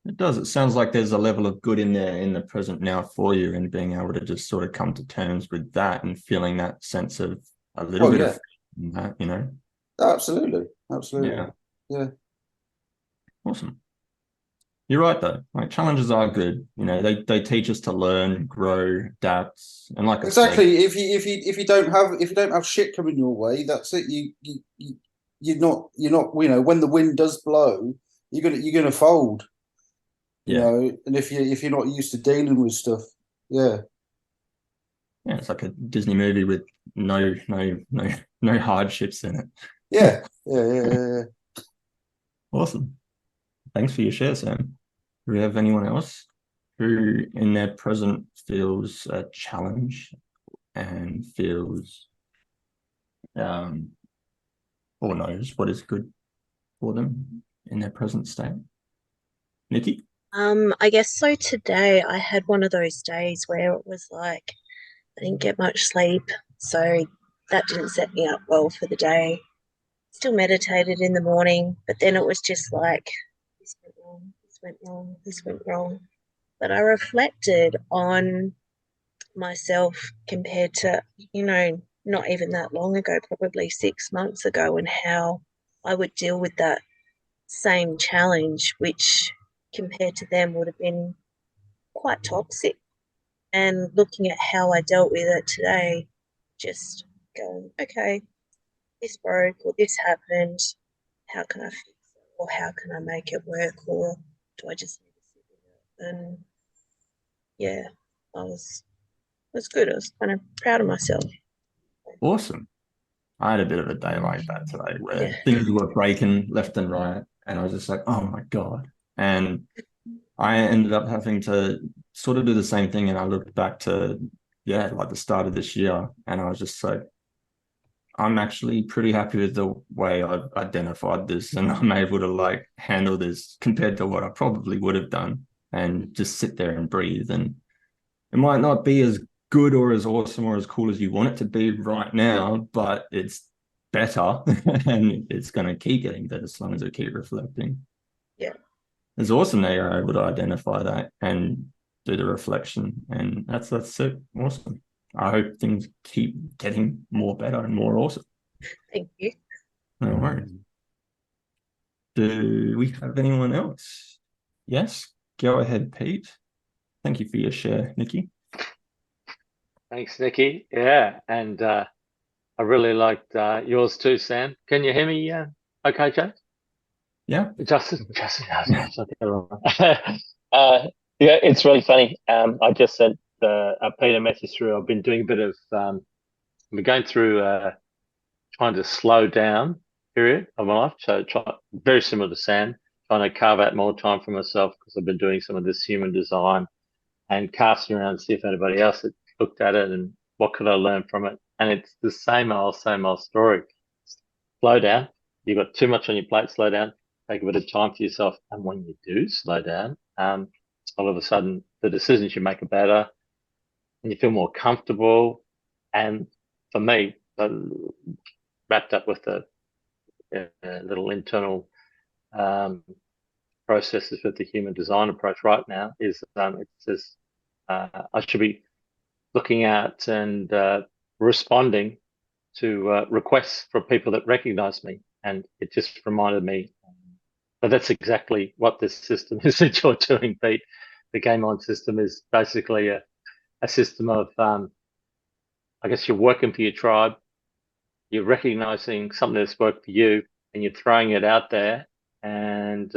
It does. It sounds like there's a level of good in there in the present now for you, and being able to just sort of come to terms with that and feeling that sense of a little bit of that, Absolutely. Yeah. Awesome. You're right though. Like, challenges are good. They teach us to learn, grow, adapt, and like exactly. If you don't have shit coming your way, that's it. You're not. When the wind does blow, you're gonna fold. And if you're not used to dealing with stuff, yeah, it's like a Disney movie with no hardships in it. Yeah. Awesome. Thanks for your share, Sam. Do we have anyone else who in their present feels a challenge and feels or or knows what is good for them in their present state. Nikki? I guess so. Today I had one of those days where it was like I didn't get much sleep, so that didn't set me up well for the day. Still meditated in the morning, but then it was just like this went wrong, this went wrong, this went wrong. But I reflected on myself compared to, not even that long ago, probably 6 months ago, and how I would deal with that same challenge, which compared to them would have been quite toxic. And looking at how I dealt with it today, just going, okay, this broke or this happened. How can I fix it? Or how can I make it work? Or do I just need to sit with it? And yeah, I was good. I was kind of proud of myself. Awesome. I had a bit of a day like that today where Yeah. things were breaking left and right. And I was just like, oh my God. And I ended up having to sort of do the same thing. And I looked back to, like the start of this year. And I was just like, I'm actually pretty happy with the way I've identified this. And I'm able to like handle this compared to what I probably would have done and just sit there and breathe. And it might not be as good or as awesome or as cool as you want it to be right now, but it's better and it's going to keep getting better as long as I keep reflecting. Yeah. It's awesome that you're able to identify that and do the reflection, and that's it. Awesome. I hope things keep getting more better and more awesome. Thank you. No worries. Do we have anyone else? Yes, go ahead, Pete. Thank you for your share, Nikki. Thanks, Nikki. Yeah, and I really liked yours too, Sam. Can you hear me? Okay, Joe? Yeah. Justin. Yeah, it's really funny. I just sent Peter a message through. I've been doing a bit of, I've been going through trying to slow down period of my life. So very similar to Sam, trying to carve out more time for myself because I've been doing some of this human design and casting around to see if anybody else had looked at it and what could I learn from it. And it's the same old story. Slow down. You've got too much on your plate. Slow down. Take a bit of time for yourself. And when you do slow down, all of a sudden the decisions you make are better and you feel more comfortable. And for me, wrapped up with the little internal processes with the human design approach right now is it says I should be looking at and responding to requests from people that recognize me. And it just reminded me but that's exactly what this system is that you're doing, Pete. The GAIM ON system is basically a system of, I guess you're working for your tribe, you're recognizing something that's worked for you, and you're throwing it out there, and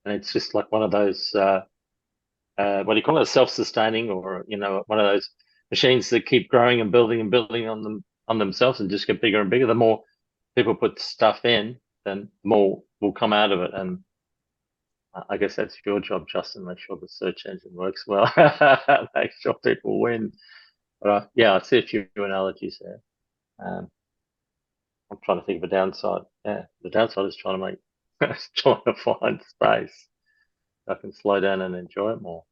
it's just like one of those, what do you call it, self-sustaining, or one of those machines that keep growing and building on themselves and just get bigger and bigger. The more people put stuff in, then more will come out of it. And I guess that's your job, Justin. Make sure the search engine works well. Make sure people win. But I see a few analogies there. I'm trying to think of a downside. Yeah, the downside is trying to find space so I can slow down and enjoy it more.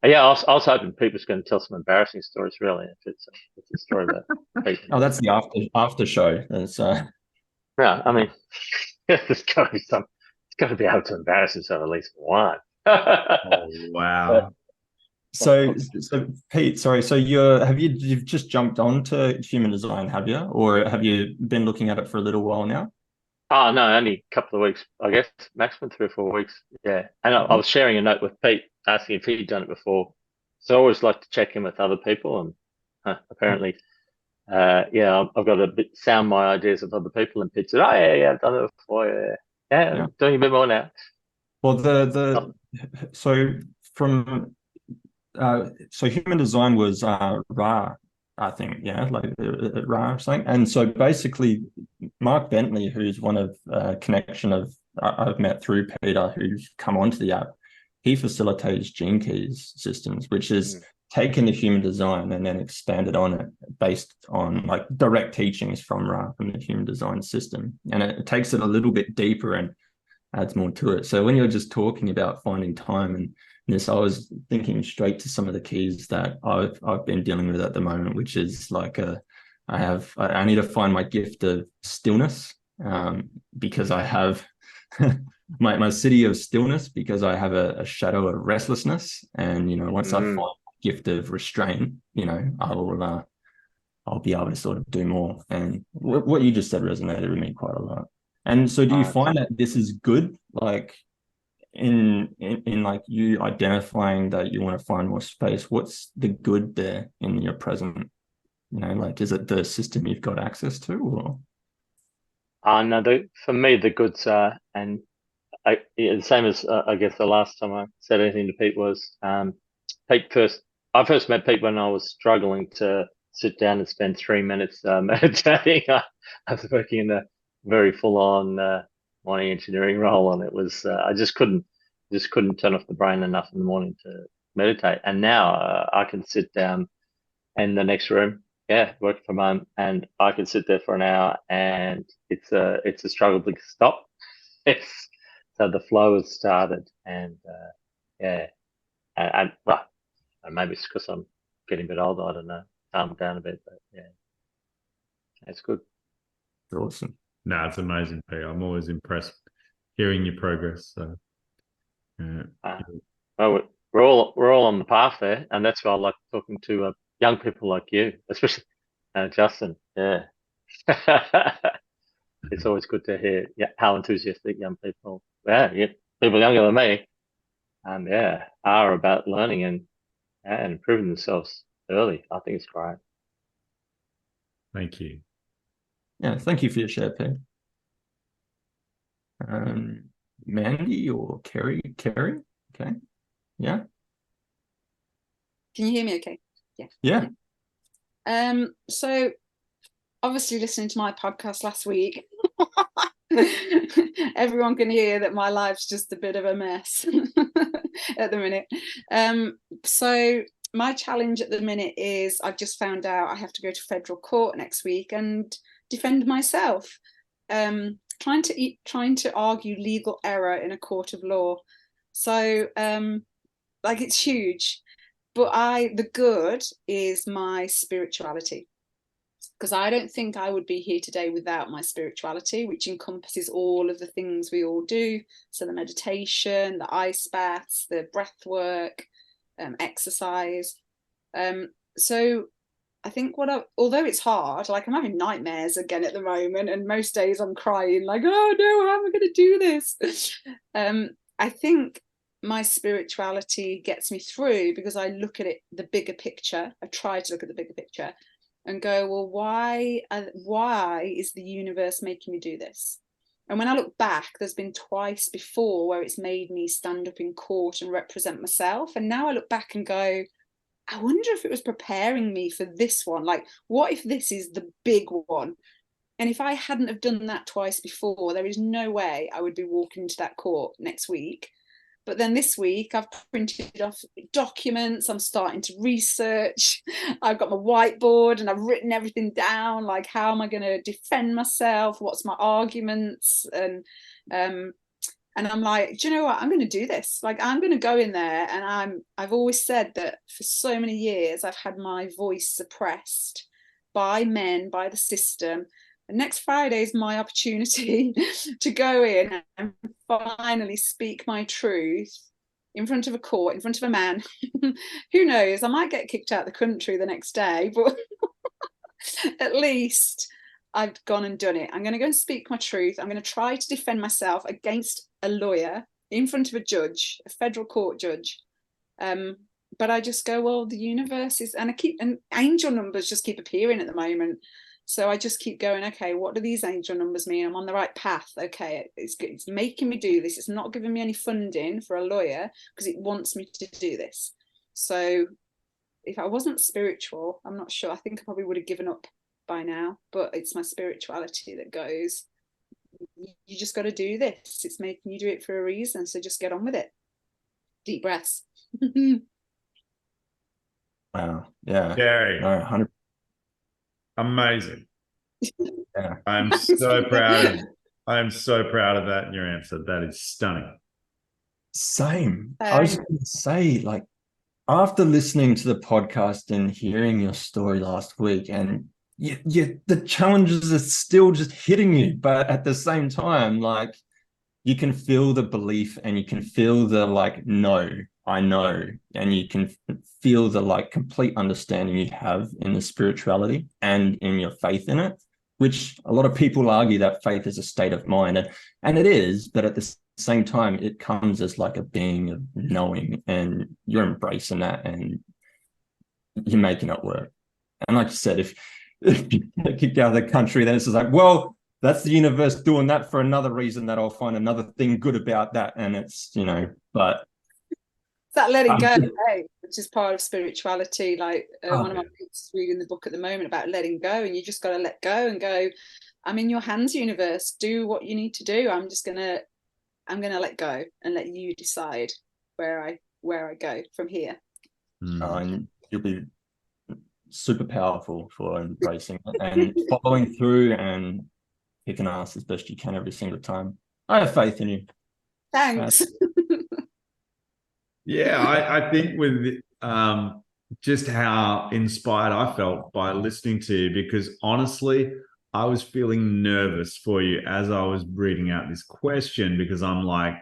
Yeah, I was hoping Pete was going to tell some embarrassing stories. Really, if it's a story about Pete. Oh, that's the after show. That's Yeah, I mean, there's got to be some. It's got to be able to embarrass himself at least one. Oh, wow. So Pete, sorry. So you've just jumped onto human design, have you, or have you been looking at it for a little while now? Oh no, only a couple of weeks, I guess, maximum 3 or 4 weeks. Yeah, and I was sharing a note with Pete asking if he'd done it before. So I always like to check in with other people, and apparently, I've got to sound my ideas with other people, and Pete said, "Oh yeah, I've done it before. Yeah, doing a bit more now." Well, so from so human design was Ra, I think, like Ra or something. And so basically, Mark Bentley, who's one of a connection of I've met through Peter, who's come onto the app, he facilitates gene keys systems, which is taken the human design and then expanded on it based on like direct teachings from Ra, from the human design system. And it takes it a little bit deeper and adds more to it. So when you're just talking about finding time and this, I was thinking straight to some of the keys that I've been dealing with at the moment, which is like I need to find my gift of stillness, because I have my city of stillness, because I have a shadow of restlessness. And, you know, once I find my gift of restraint, you know, I'll be able to sort of do more. And what you just said resonated with me quite a lot. And so do you find that this is good, like in like you identifying that you want to find more space? What's the good there in your present, you know, like, is it the system you've got access to, or? No, for me, the goods are, and the same as I guess the last time I said anything to Pete was, Pete I first met Pete when I was struggling to sit down and spend 3 minutes meditating. I was working in a very full-on mining engineering role, and it was I just couldn't turn off the brain enough in the morning to meditate. And now I can sit down in the next room, work from home, and I can sit there for an hour, and it's a struggle to stop. It's so the flow has started, and well, maybe it's because I'm getting a bit older. I don't know, calm down a bit, but yeah, it's good. Awesome. No, it's amazing, Pete. I'm always impressed hearing your progress. So, well, we're all on the path there, and that's why I like talking to young people like you, especially Justin. Yeah, it's always good to hear how enthusiastic young people, people younger than me, are about learning and improving themselves early. I think it's great. Thank you. Yeah, thank you for your share, Pete. Mandy or Kerry? Okay. Yeah. Can you hear me okay? Yeah. So obviously listening to my podcast last week, everyone can hear that my life's just a bit of a mess at the minute. So my challenge at the minute is I've just found out I have to go to federal court next week and defend myself, trying to argue legal error in a court of law. So like, it's huge, but the good is my spirituality, because I don't think I would be here today without my spirituality, which encompasses all of the things we all do. So the meditation, the ice baths, the breath work, exercise. So I think although it's hard, like, I'm having nightmares again at the moment, and most days I'm crying like, oh no, how am I going to do this? I think my spirituality gets me through because I look at it, the bigger picture. I try to look at the bigger picture and go, well, why is the universe making me do this? And when I look back, there's been twice before where it's made me stand up in court and represent myself. And now I look back and go, I wonder if it was preparing me for this one. Like, what if this is the big one? And if I hadn't have done that twice before, there is no way I would be walking into that court next week. But then this week I've printed off documents, I'm starting to research, I've got my whiteboard and I've written everything down, like, how am I going to defend myself, what's my arguments, and I'm like, do you know what, I'm going to do this. Like, I'm going to go in there, and I've always said that for so many years I've had my voice suppressed by men, by the system. And next Friday is my opportunity to go in and finally speak my truth in front of a court, in front of a man. Who knows, I might get kicked out of the country the next day, but at least I've gone and done it. I'm going to go and speak my truth. I'm going to try to defend myself against a lawyer in front of a judge, a federal court judge. But I just go, well, the universe is, and angel numbers just keep appearing at the moment. So I just keep going, okay, what do these angel numbers mean? I'm on the right path. Okay, it's good. It's making me do this. It's not giving me any funding for a lawyer because it wants me to do this. So if I wasn't spiritual, I'm not sure. I think I probably would have given up by now, but it's my spirituality that goes, you just got to do this. It's making you do it for a reason. So just get on with it. Deep breaths. Wow. Yeah. Gary, No, 100. amazing. Yeah. I'm so proud of I'm so proud of that in your answer. That is stunning. Same. I was going to say, like, after listening to the podcast and hearing your story last week, and the challenges are still just hitting you, but at the same time, like, you can feel the belief and you can feel the, like, no, I know, and you can feel the, like, complete understanding you have in the spirituality and in your faith in it, which a lot of people argue that faith is a state of mind, and it is, but at the same time, it comes as like a being of knowing, and you're embracing that and you're making it work. And like you said, if you get kicked out of the country, then it's just like, well, that's the universe doing that for another reason, that I'll find another thing good about that. And it's, but it's that letting go, hey, which is part of spirituality. Like one of my kids is reading the book at the moment about letting go, and you just got to let go and go, I'm in your hands, universe. Do what you need to do. I'm gonna let go and let you decide where I go from here. And you'll be super powerful for embracing it and following through and kicking ass as best you can every single time. I have faith in you. Thanks. Yeah, I think with just how inspired I felt by listening to you, because honestly, I was feeling nervous for you as I was reading out this question, because I'm like,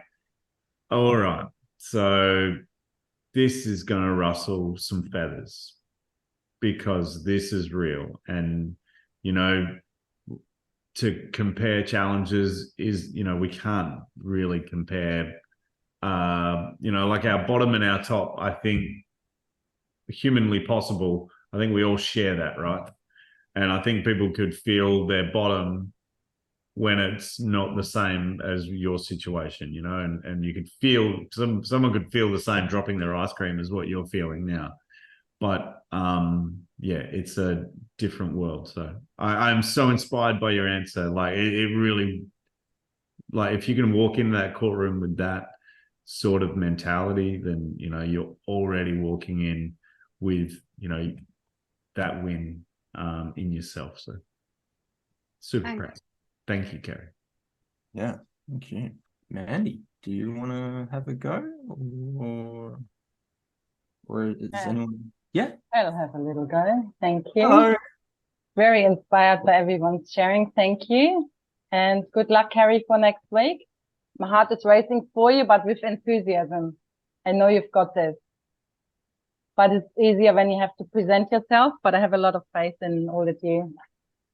all right, so this is going to rustle some feathers because this is real. And, to compare challenges is, we can't really compare, like our bottom and our top. I think humanly possible. I think we all share that, right? And I think people could feel their bottom when it's not the same as your situation, and you could feel someone could feel the same dropping their ice cream as what you're feeling now. But yeah, it's a different world. So I'm so inspired by your answer. Like it really, like if you can walk into that courtroom with that sort of mentality, then you're already walking in with that win in yourself. So super proud. Thank you, Kerry. Yeah, thank you. Mandy, do you want to have a go, or is anyone? Yeah, I'll have a little go. Thank you. Hello. Very inspired by everyone's sharing. Thank you. And good luck, Carrie, for next week. My heart is racing for you, but with enthusiasm. I know you've got this. But it's easier when you have to present yourself. But I have a lot of faith in all that you're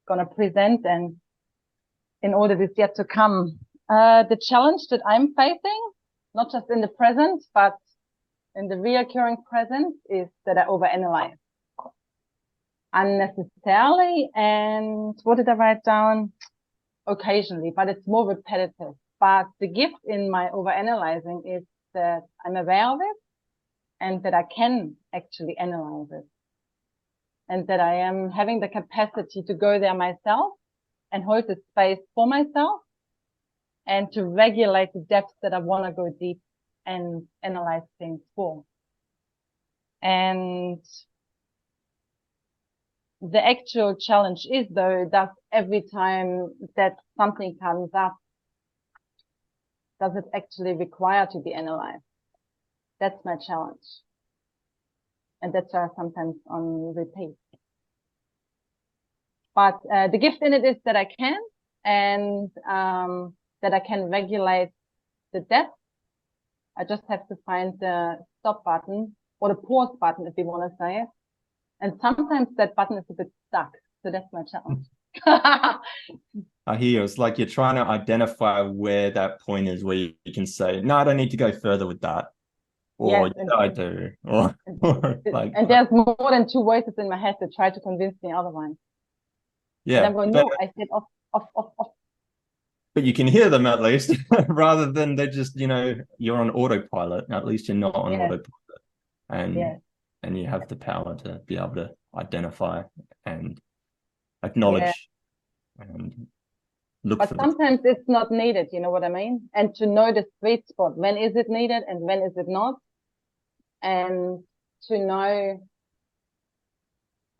going to present and in all that is yet to come. The challenge that I'm facing, not just in the present, but in the reoccurring present, is that I overanalyze unnecessarily. And what did I write down? Occasionally, but it's more repetitive. But the gift in my overanalyzing is that I'm aware of it and that I can actually analyze it. And that I am having the capacity to go there myself and hold the space for myself and to regulate the depths that I want to go deep and analyze things for. And the actual challenge is, though, that every time that something comes up, does it actually require to be analyzed? That's my challenge. And that's why sometimes on repeat. But the gift in it is that I can, and that I can regulate the depth. I just have to find the stop button or the pause button, if you want to say it. And sometimes that button is a bit stuck. So that's my challenge. I hear it's like you're trying to identify where that point is where you can say, no, I don't need to go further with that. Or yes, I do. Or like, and there's more than two voices in my head that try to convince me otherwise. Yeah. And I'm going, no, I said off. But you can hear them at least, rather than they just, you're on autopilot. At least you're not on autopilot. And you have the power to be able to identify and acknowledge and look but for sometimes it's not needed, you know what I mean? And to know the sweet spot, when is it needed and when is it not? And to know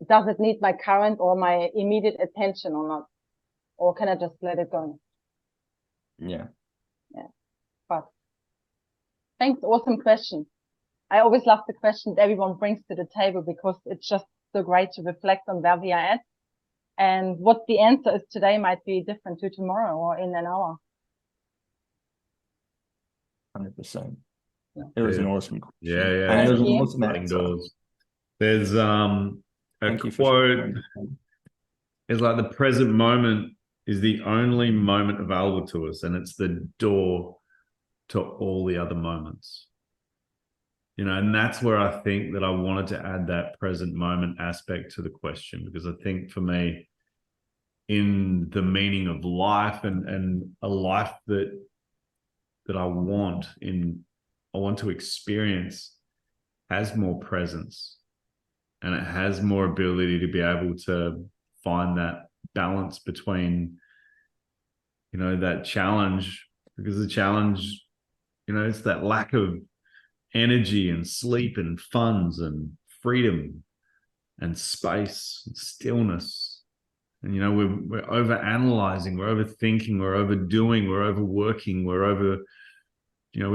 does it need my current or my immediate attention or not? Or can I just let it go? Yeah. But thanks, awesome question. I always love the questions everyone brings to the table because it's just so great to reflect on where we are at. And what the answer is today might be different to tomorrow or in an hour. 100%. Yeah. It was an awesome question. Yeah, yeah. And it was an Thank you. awesome answer. Doors. There's a Thank you for quote. sharing. It's like the present moment is the only moment available to us, and it's the door to all the other moments. You know, and that's where I think that I wanted to add that present moment aspect to the question, because I think for me, in the meaning of life and a life that I want to experience has more presence, and it has more ability to be able to find that balance between, you know, that challenge, because the challenge, you know, it's that lack of energy and sleep and funds and freedom and space and stillness. And, you know, we're over analyzing, we're overthinking, we're overdoing, we're overworking, we're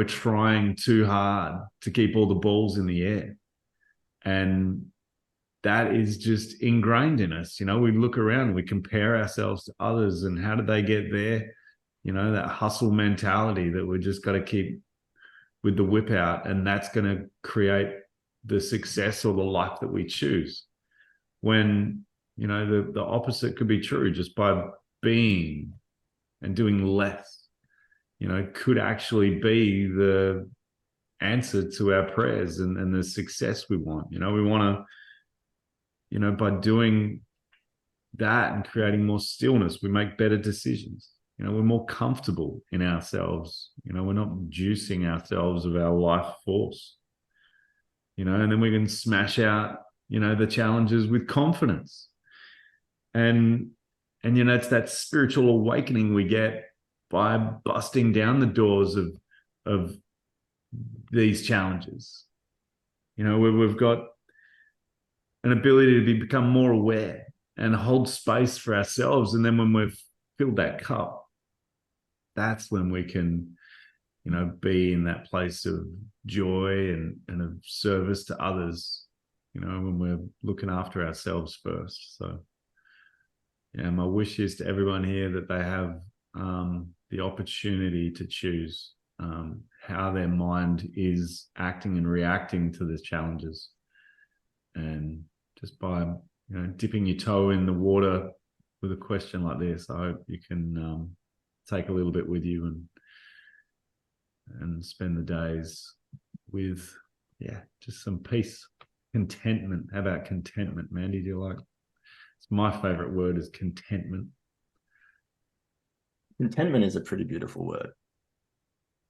trying too hard to keep all the balls in the air. And that is just ingrained in us. You know, we look around, we compare ourselves to others, and how did they get there? You know, that hustle mentality that we just got to keep with the whip out, and that's going to create the success or the life that we choose. When, you know, the opposite could be true. Just by being and doing less, you know, could actually be the answer to our prayers and the success we want. You know, we want to, you know, by doing that and creating more stillness, we make better decisions. You know, we're more comfortable in ourselves. You know, we're not juicing ourselves of our life force. You know, and then we can smash out, you know, the challenges with confidence. And you know, it's that spiritual awakening we get by busting down the doors of these challenges. You know, we've got an ability to become more aware and hold space for ourselves. And then when we've filled that cup, that's when we can, you know, be in that place of joy and of service to others, you know, when we're looking after ourselves first. So, yeah, my wish is to everyone here that they have the opportunity to choose how their mind is acting and reacting to the challenges. And just by, you know, dipping your toe in the water with a question like this, I hope you can take a little bit with you and spend the days with, yeah, just some peace, contentment. How about contentment, Mandy? Do you like? It's my favorite word is contentment. Contentment is a pretty beautiful word.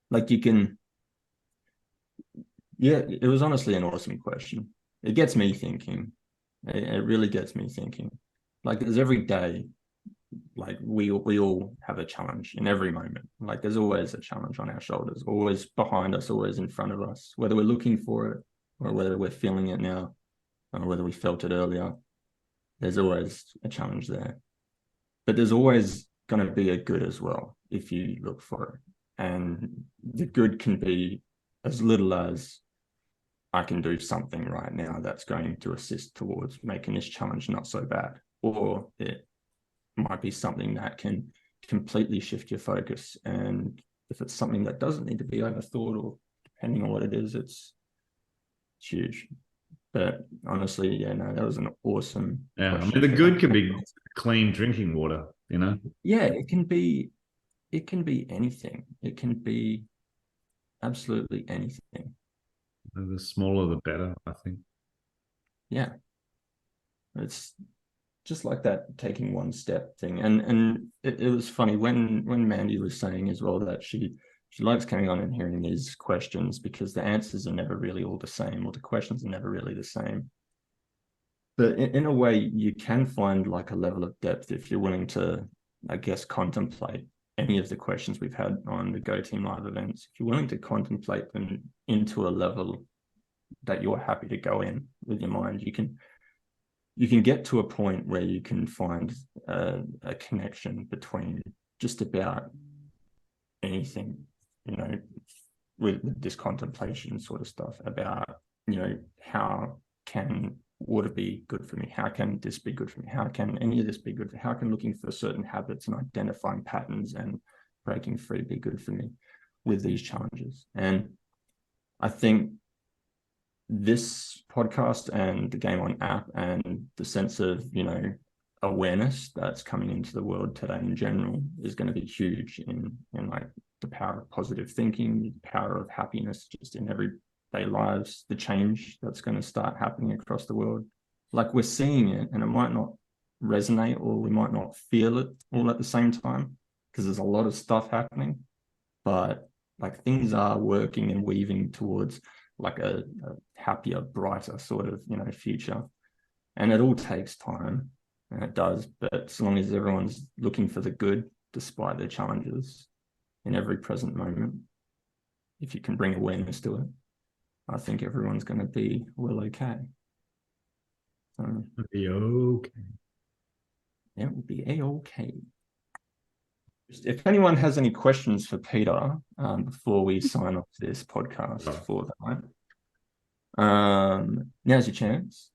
Like you can, yeah, it was honestly an awesome question. It gets me thinking. It really gets me thinking. Like there's every day, like we all have a challenge in every moment. Like there's always a challenge on our shoulders, always behind us, always in front of us, whether we're looking for it or whether we're feeling it now or whether we felt it earlier. There's always a challenge there. But there's always going to be a good as well if you look for it. And the good can be as little as I can do something right now that's going to assist towards making this challenge not so bad. Or it might be something that can completely shift your focus. And if it's something that doesn't need to be overthought, or depending on what it is, it's huge. But honestly, yeah, no, that was an awesome Yeah, question. I mean, the good can be clean drinking water, you know? Yeah, it can be anything. It can be absolutely anything. The smaller, the better, I think. Yeah. It's just like that taking one step thing. And it was funny when Mandy was saying as well that she likes coming on and hearing these questions because the answers are never really all the same, or the questions are never really the same. But in a way, you can find like a level of depth if you're willing to, I guess, contemplate any of the questions we've had on the Go Team Live events. If you're willing to contemplate them into a level that you're happy to go in with your mind, you can you can get to a point where you can find a connection between just about anything, you know, with this contemplation sort of stuff about, you know, how can water be good for me? How can this be good for me? How can any of this be good for me? How can looking for certain habits and identifying patterns and breaking free be good for me with these challenges? And I think this podcast and the Game On app and the sense of, you know, awareness that's coming into the world today in general is going to be huge in like the power of positive thinking, the power of happiness just in everyday lives, the change that's going to start happening across the world. Like we're seeing it, and it might not resonate or we might not feel it all at the same time because there's a lot of stuff happening, but like things are working and weaving towards like a happier, brighter sort of, you know, future. And it all takes time, and it does, but as long as everyone's looking for the good despite their challenges in every present moment, if you can bring awareness to it, I think everyone's going to be well okay. Be okay. Yeah, it will be a-okay. If anyone has any questions for Peter before we sign off this podcast for the night, now's your chance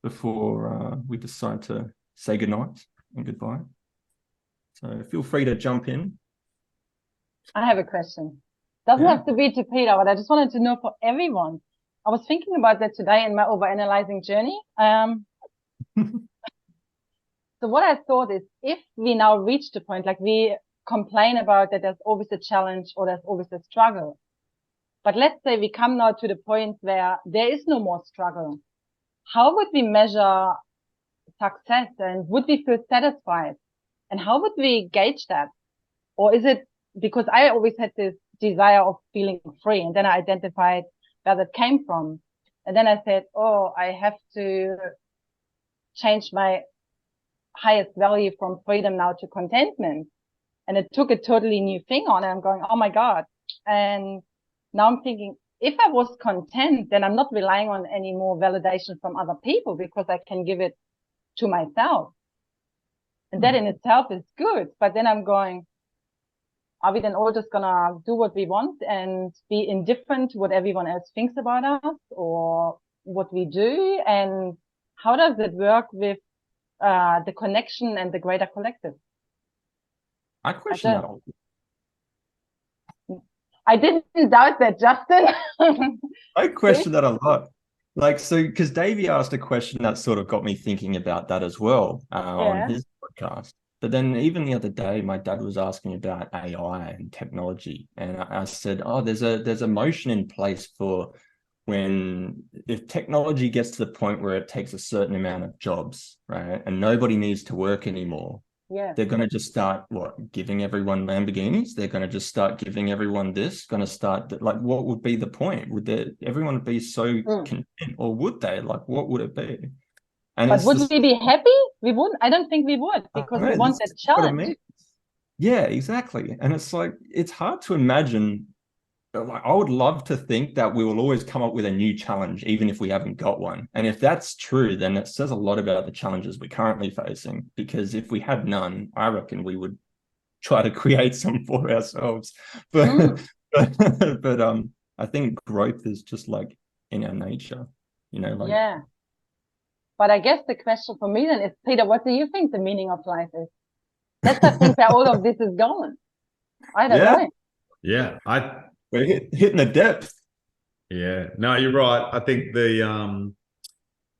before we decide to say goodnight and goodbye. So feel free to jump in. I have a question. Doesn't have to be to Peter, but I just wanted to know for everyone. I was thinking about that today in my overanalyzing journey. So what I thought is, if we now reach the point, like we complain about that there's always a challenge or there's always a struggle. But let's say we come now to the point where there is no more struggle. How would we measure success, and would we feel satisfied? And how would we gauge that? Or is it because I always had this desire of feeling free, and then I identified where that came from. And then I said, oh, I have to change my highest value from freedom now to contentment. And it took a totally new thing on, and I'm going, oh my God. And now I'm thinking, if I was content, then I'm not relying on any more validation from other people because I can give it to myself. And that in itself is good. But then I'm going, are we then all just gonna do what we want and be indifferent to what everyone else thinks about us or what we do? And how does it work with the connection and the greater collective? I question that. I didn't doubt that, Justin. I question that a lot. Like, so, because Davey asked a question that sort of got me thinking about that as well on his podcast. But then even the other day, my dad was asking about AI and technology. And I said, oh, there's a motion in place for if technology gets to the point where it takes a certain amount of jobs, right? And nobody needs to work anymore. Yeah. They're going to just start giving everyone Lamborghinis. They're going to just start giving everyone this, going to start like, what would be the point? Would everyone be so content, or would they? Like, what would it be? And but would we be happy? We wouldn't. I don't think we would, because we want that challenge. Yeah, exactly. And it's like, it's hard to imagine. Like, I would love to think that we will always come up with a new challenge, even if we haven't got one. And if that's true, then it says a lot about the challenges we're currently facing. Because if we had none, I reckon we would try to create some for ourselves. But I think growth is just like in our nature, you know. Like, yeah. But I guess the question for me then is, Peter, what do you think the meaning of life is? That's I think where all of this is going. I don't know. Yeah, we're hitting the depth. Yeah, no, you're right. I think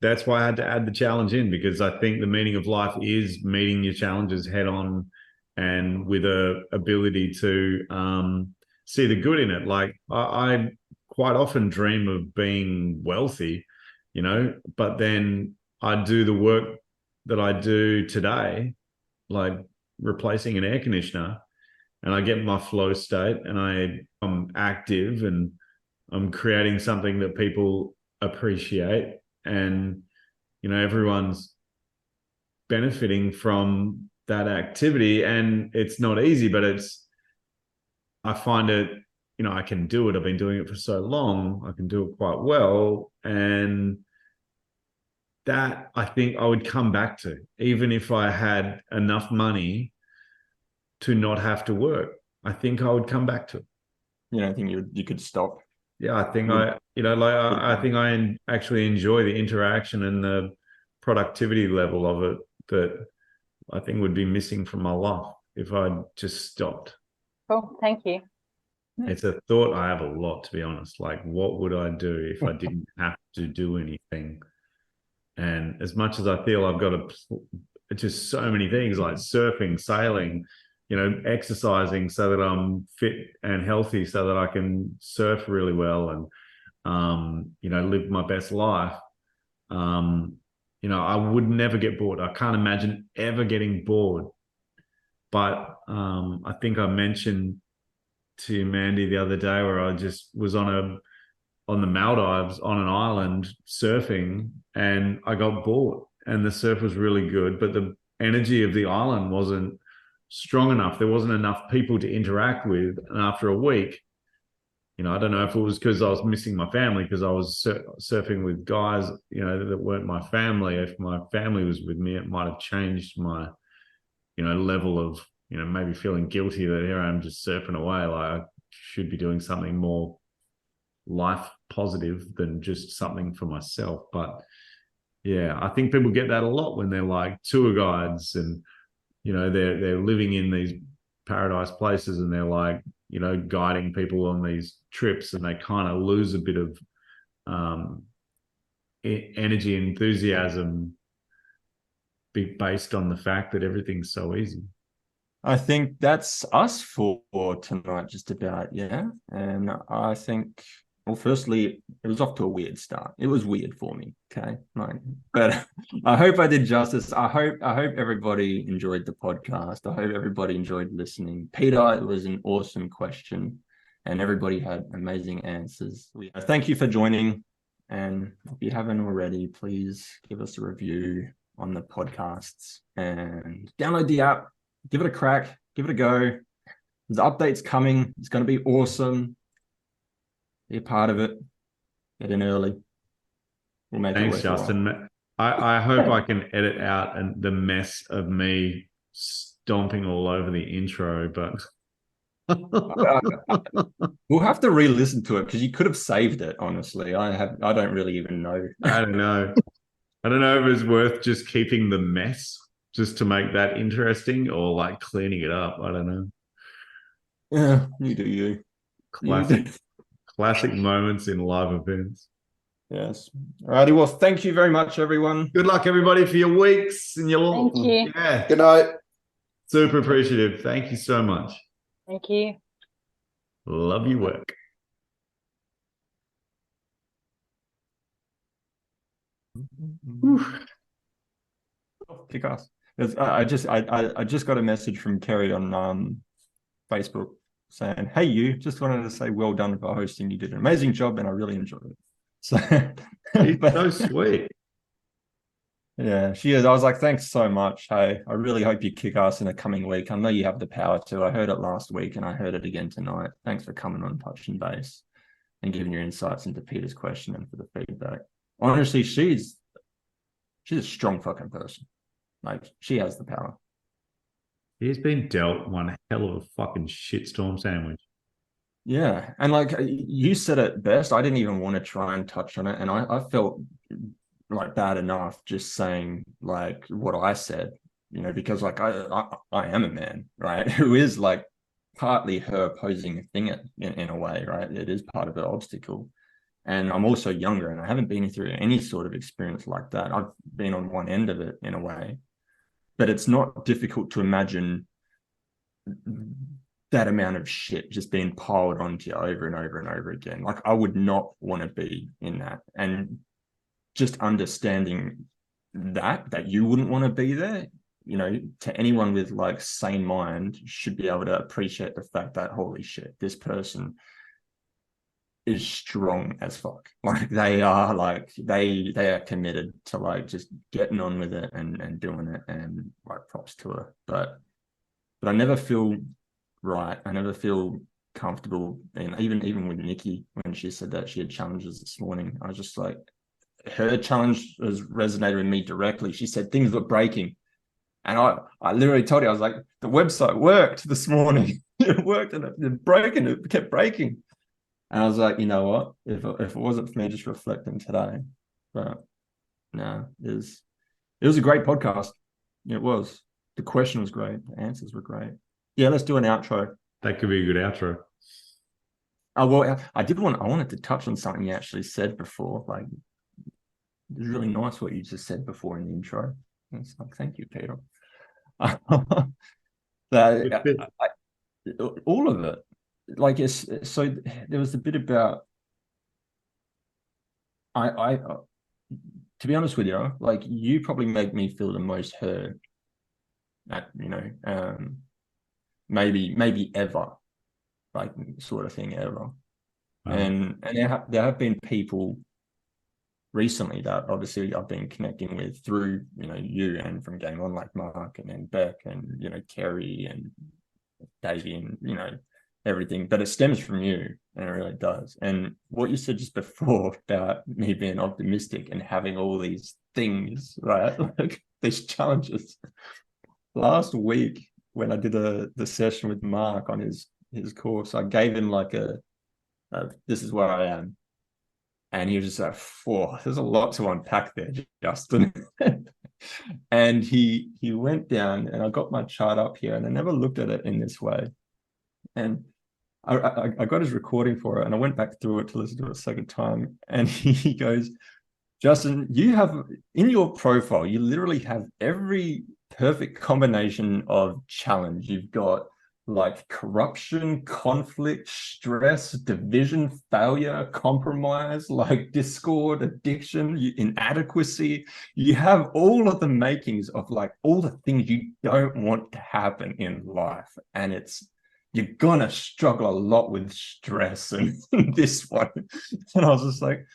that's why I had to add the challenge in, because I think the meaning of life is meeting your challenges head on and with a ability to see the good in it. Like I quite often dream of being wealthy, you know, but then I do the work that I do today, like replacing an air conditioner, and I get my flow state and I'm active and I'm creating something that people appreciate, and, you know, everyone's benefiting from that activity. And it's not easy, but I find it, you know, I can do it. I've been doing it for so long. I can do it quite well. And that I think I would come back to, even if I had enough money to not have to work. I think I would come back to it. You don't think you could stop? Yeah, I think I think I actually enjoy the interaction and the productivity level of it that I think would be missing from my life if I'd just stopped. Cool. Thank you. It's a thought I have a lot, to be honest. Like, what would I do if I didn't have to do anything? And as much as I feel I've got just so many things like surfing, sailing, exercising so that I'm fit and healthy so that I can surf really well and, live my best life. I would never get bored. I can't imagine ever getting bored. But I think I mentioned to Mandy the other day where I just was on the Maldives on an island surfing and I got bored and the surf was really good, but the energy of the island wasn't strong enough. There wasn't enough people to interact with. And after a week, I don't know if it was because I was missing my family because I was surfing with guys, that weren't my family. If my family was with me, it might have changed my, level of, maybe feeling guilty that here I am just surfing away. Like I should be doing something more life positive than just something for myself. But yeah, I think people get that a lot when they're like tour guides and, they're living in these paradise places and they're like, guiding people on these trips and they kind of lose a bit of energy, enthusiasm based on the fact that everything's so easy. I think that's us for tonight, just about, yeah. And I think, well, firstly, it was off to a weird start. It was weird for me, okay? But I hope I did justice. I hope everybody enjoyed the podcast. I hope everybody enjoyed listening. Peter, it was an awesome question, and everybody had amazing answers. Thank you for joining, and if you haven't already, please give us a review on the podcasts and download the app. Give it a crack. Give it a go. There's updates coming. It's going to be awesome. Be a part of it. Get in early. We'll make Thanks, it Justin. I hope I can edit out the mess of me stomping all over the intro, but we'll have to re-listen to it because you could have saved it. Honestly, I don't really even know. I don't know. I don't know if it's worth just keeping the mess just to make that interesting or like cleaning it up. I don't know. Yeah, you do you. Classic moments in live events. Yes. Alrighty. Well, thank you very much, everyone. Good luck, everybody, for your weeks and your. Thank you. Yeah. Good night. Super appreciative. Thank you so much. Thank you. Love your work. Kick ass. I just got a message from Kerry on Facebook saying, "Hey, you just wanted to say well done for hosting. You did an amazing job, and I really enjoyed it." So, so sweet. Yeah, she is. I was like, "Thanks so much. Hey, I really hope you kick ass in the coming week. I know you have the power to. I heard it last week, and I heard it again tonight. Thanks for coming on Touching Base and giving your insights into Peter's question and for the feedback. Honestly, she's a strong fucking person. Like, she has the power." He's been dealt one hell of a fucking shitstorm sandwich. Yeah. And like you said it best, I didn't even want to try and touch on it. And I felt like bad enough just saying like what I said, because like I am a man, right? Who is like partly her posing a thing in a way, right? It is part of the obstacle. And I'm also younger and I haven't been through any sort of experience like that. I've been on one end of it in a way. But it's not difficult to imagine that amount of shit just being piled onto you over and over and over again. Like, I would not want to be in that. And just understanding that you wouldn't want to be there, to anyone with like sane mind should be able to appreciate the fact that, holy shit, this person is strong as fuck. Like they are committed to like just getting on with it and doing it, and like props to her. But I never feel right. I never feel comfortable. And even with Nikki, when she said that she had challenges this morning, I was just like, her challenge has resonated with me directly. She said things were breaking. And I literally told you, I was like, the website worked this morning. It worked and it kept breaking. And I was like, you know what? If it wasn't for me just reflecting today, but no, it was a great podcast. It was. The question was great. The answers were great. Yeah, let's do an outro. That could be a good outro. Oh, well, I wanted to touch on something you actually said before. Like, it was really nice what you just said before in the intro. It's like, thank you, Peter. All of it. Like, so there was a bit about, to be honest with you, like, you probably make me feel the most heard at, maybe ever, like, sort of thing ever. And there have been people recently that obviously I've been connecting with through, you and from Game On, like Mark and then Beck and, Kerry and Davey and, everything, but it stems from you, and it really does. And what you said just before about me being optimistic and having all these things, right? Like these challenges. Last week when I did the session with Mark on his course, I gave him like a this is where I am. And he was just like, there's a lot to unpack there, Justin. And he went down, and I got my chart up here, and I never looked at it in this way. And I got his recording for it, and I went back through it to listen to it a second time. And he goes, Justin, you have in your profile, you literally have every perfect combination of challenge. You've got like corruption, conflict, stress, division, failure, compromise, like discord, addiction, inadequacy. You have all of the makings of like all the things you don't want to happen in life. And you're gonna struggle a lot with stress and this one. And I was just like,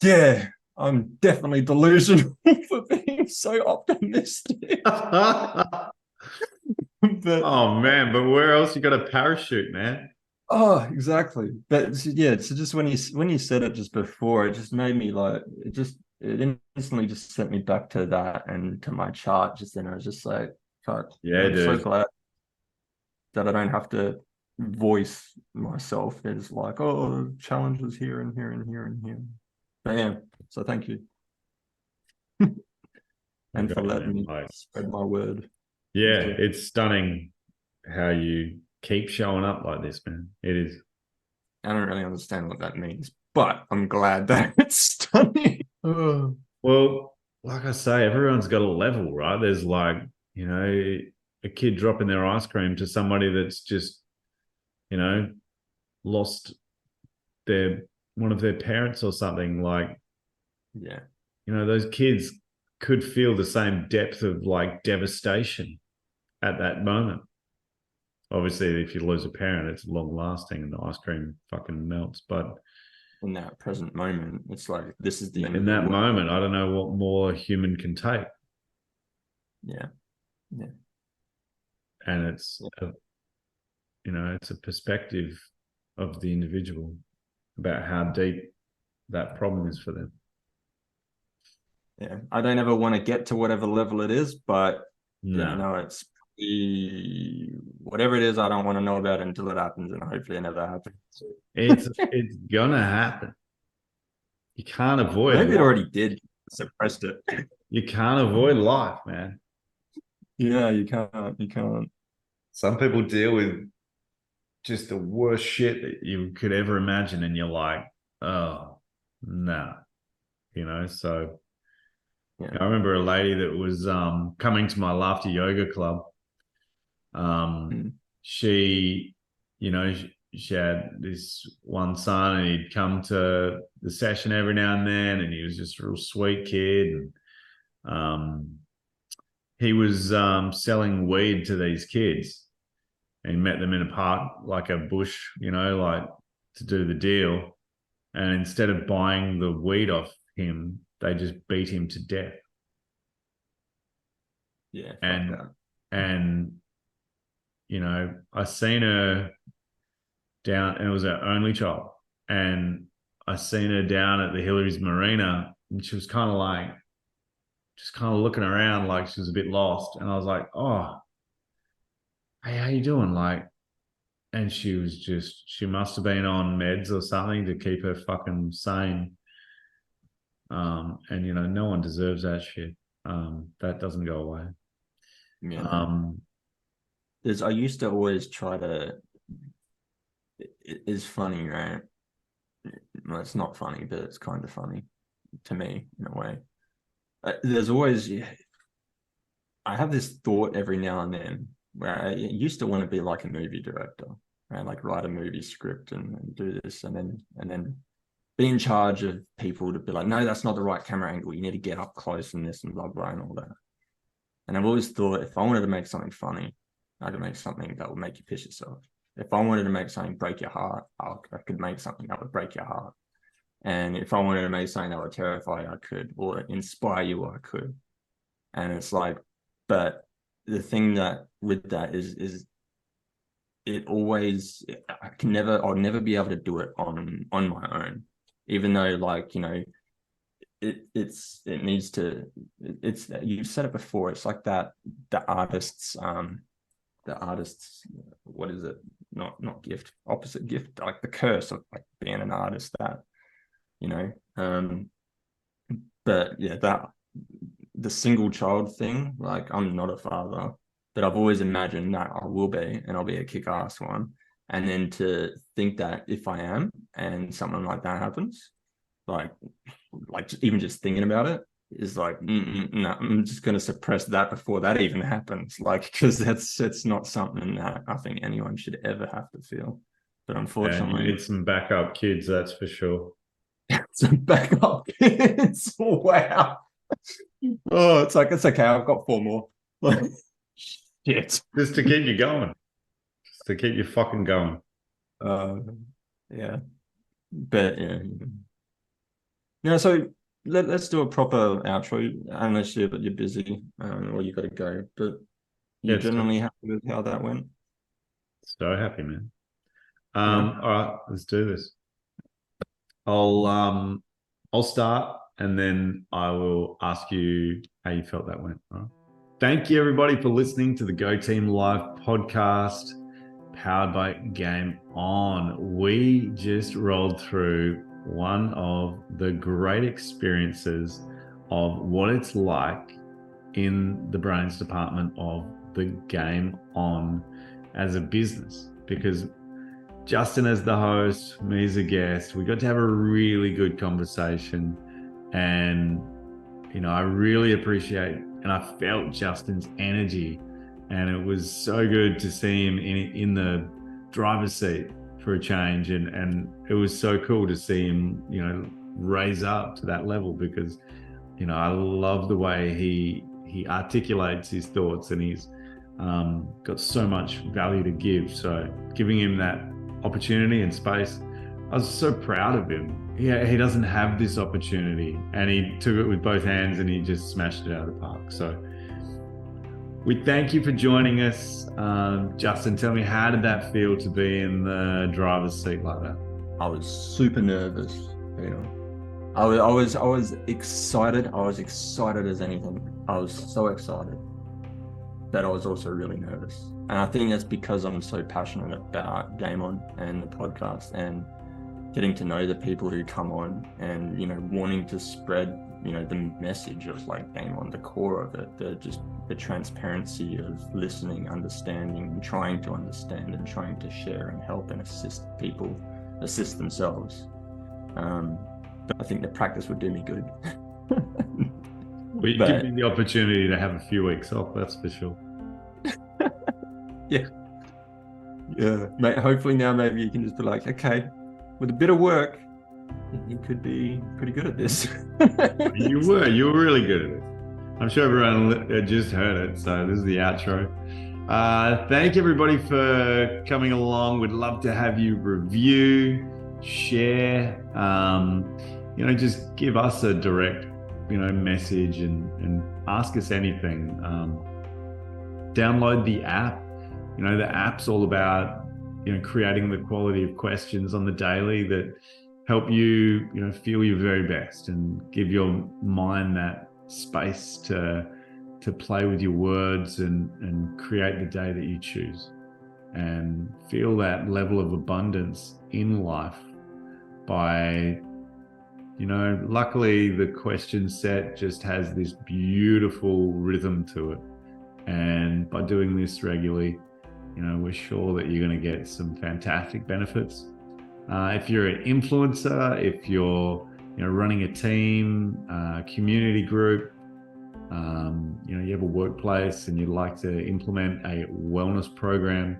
yeah, I'm definitely delusional for being so optimistic. But, oh man, but where else you got a parachute, man? Oh, exactly. But yeah, so just when you said it just before, it just made me like it instantly just sent me back to that and to my chart just then. I was just like, fuck, Yeah, I'm dude. so glad that I don't have to voice myself. It's like, oh, challenges here and here and here and here. But yeah, so thank you. And for letting me spread my word. Yeah, it's stunning how you keep showing up like this, man. It is. I don't really understand what that means, but I'm glad that it's stunning. Well, like I say, everyone's got a level, right? There's like, a kid dropping their ice cream to somebody that's just, lost one of their parents or something. Like, yeah, those kids could feel the same depth of like devastation at that moment. Obviously, if you lose a parent, it's long lasting and the ice cream fucking melts. But in that present moment, it's like, this is the end in that moment, I don't know what more a human can take. Yeah. And it's it's a perspective of the individual about how deep that problem is for them. Yeah, I don't ever want to get to whatever level it is, but it's whatever it is, I don't want to know about it until it happens, and hopefully it never happens. It's gonna happen. You can't avoid it. Maybe it already did. Suppressed it. You can't avoid life, man. Yeah, you can't. Some people deal with just the worst shit that you could ever imagine, and you're like, oh, no. So I remember a lady that was coming to my laughter yoga club. She had this one son, and he'd come to the session every now and then, and he was just a real sweet kid. And he was selling weed to these kids, and he met them in a park, like a bush, like to do the deal. And instead of buying the weed off him, they just beat him to death. Yeah. And I seen her down, and it was her only child. And I seen her down at the Hillary's Marina, and she was kind of like, just kind of looking around like she was a bit lost. And I was like, oh, hey, how you doing? Like, and she must have been on meds or something to keep her fucking sane. And no one deserves that shit. That doesn't go away. Yeah. I used to always try to. It is funny, right? Well, it's not funny, but it's kind of funny to me in a way. There's always, I have this thought every now and then where I used to want to be like a movie director, right? Like write a movie script and do this, and then be in charge of people to be like, no, that's not the right camera angle. You need to get up close and this and blah blah and all that. And I've always thought if I wanted to make something funny, I could make something that would make you piss yourself. If I wanted to make something break your heart, I could make something that would break your heart. And if I wanted to make something that would terrify you, I could, or inspire you, I could. And it's like, but the thing that with that is it always, I'll never be able to do it on my own, even though like, it needs to, you've said it before. It's like that, the artist's, what is it? Not gift, opposite gift, like the curse of like being an artist, that, but yeah, that the single child thing, like I'm not a father, but I've always imagined that I will be, and I'll be a kick-ass one. And then to think that if I am, and something like that happens, like even just thinking about it is like, no, I'm just going to suppress that before that even happens. Like, because it's not something that I think anyone should ever have to feel. But unfortunately, you need some backup kids, that's for sure. Some backup kids. Wow. Oh, it's like, it's okay. I've got 4 more. Shit. Just to keep you going. Just to keep you fucking going. Yeah. But yeah. So let's do a proper outro, unless you're busy or you got to go. But you're generally happy with how that went? So happy, man. All right, let's do this. I'll start, and then I will ask you how you felt that went. All right. Thank you, everybody, for listening to the Go Team Live podcast, powered by Game On. We just rolled through one of the great experiences of what it's like in the brains department of the Game On as a business, because Justin as the host, me as a guest, we got to have a really good conversation. And, I really appreciate, and I felt Justin's energy, and it was so good to see him in the driver's seat for a change. And it was so cool to see him, raise up to that level, because, I love the way he articulates his thoughts, and he's got so much value to give. So giving him that opportunity and space, I was so proud of him. He doesn't have this opportunity, and he took it with both hands and he just smashed it out of the park. So we thank you for joining us. Justin, tell me, how did that feel to be in the driver's seat like that? I was super nervous. I was excited. I was excited as anything. I was so excited, but I was also really nervous. And I think that's because I'm so passionate about Game On and the podcast, and getting to know the people who come on, and wanting to spread the message of like Game On, the core of it, the transparency of listening, understanding, and trying to understand, and trying to share and help and assist people assist themselves. But I think the practice would do me good. Well, you give me the opportunity to have a few weeks off, that's for sure. Yeah, mate, hopefully now maybe you can just be like, okay, with a bit of work, you could be pretty good at this. You were really good at it. I'm sure everyone just heard it. So this is the outro. Thank everybody for coming along. We'd love to have you review, share, just give us a direct, message and ask us anything. Download the app. The app's all about, creating the quality of questions on the daily that help you, feel your very best and give your mind that space to play with your words and create the day that you choose, and feel that level of abundance in life by, luckily the question set just has this beautiful rhythm to it. And by doing this regularly, we're sure that you're going to get some fantastic benefits. If you're an influencer, if you're running a team, community group, you have a workplace and you'd like to implement a wellness program,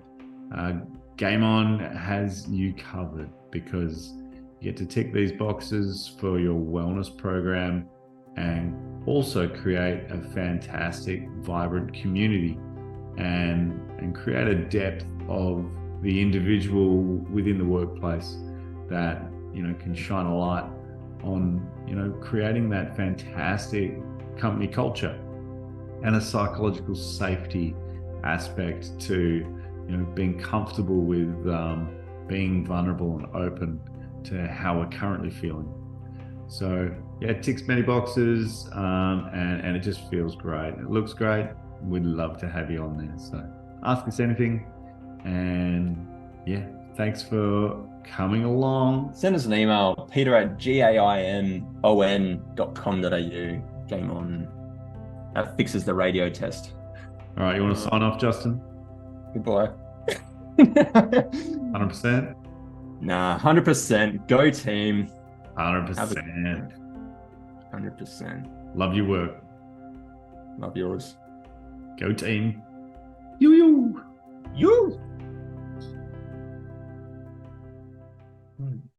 GAIM ON has you covered, because you get to tick these boxes for your wellness program and also create a fantastic, vibrant community and create a depth of the individual within the workplace that, can shine a light on, creating that fantastic company culture and a psychological safety aspect to, being comfortable with being vulnerable and open to how we're currently feeling. So yeah, it ticks many boxes, and it just feels great. It looks great. We'd love to have you on there. So ask us anything. And yeah, thanks for coming along. Send us an email, peter@gaimon.com.au. GAIM ON. That fixes the radio test. All right, you want to sign off, Justin? Goodbye. 100%? Nah, 100%. Go team. 100%. 100%. Love your work. Love yours. Go team. You. You.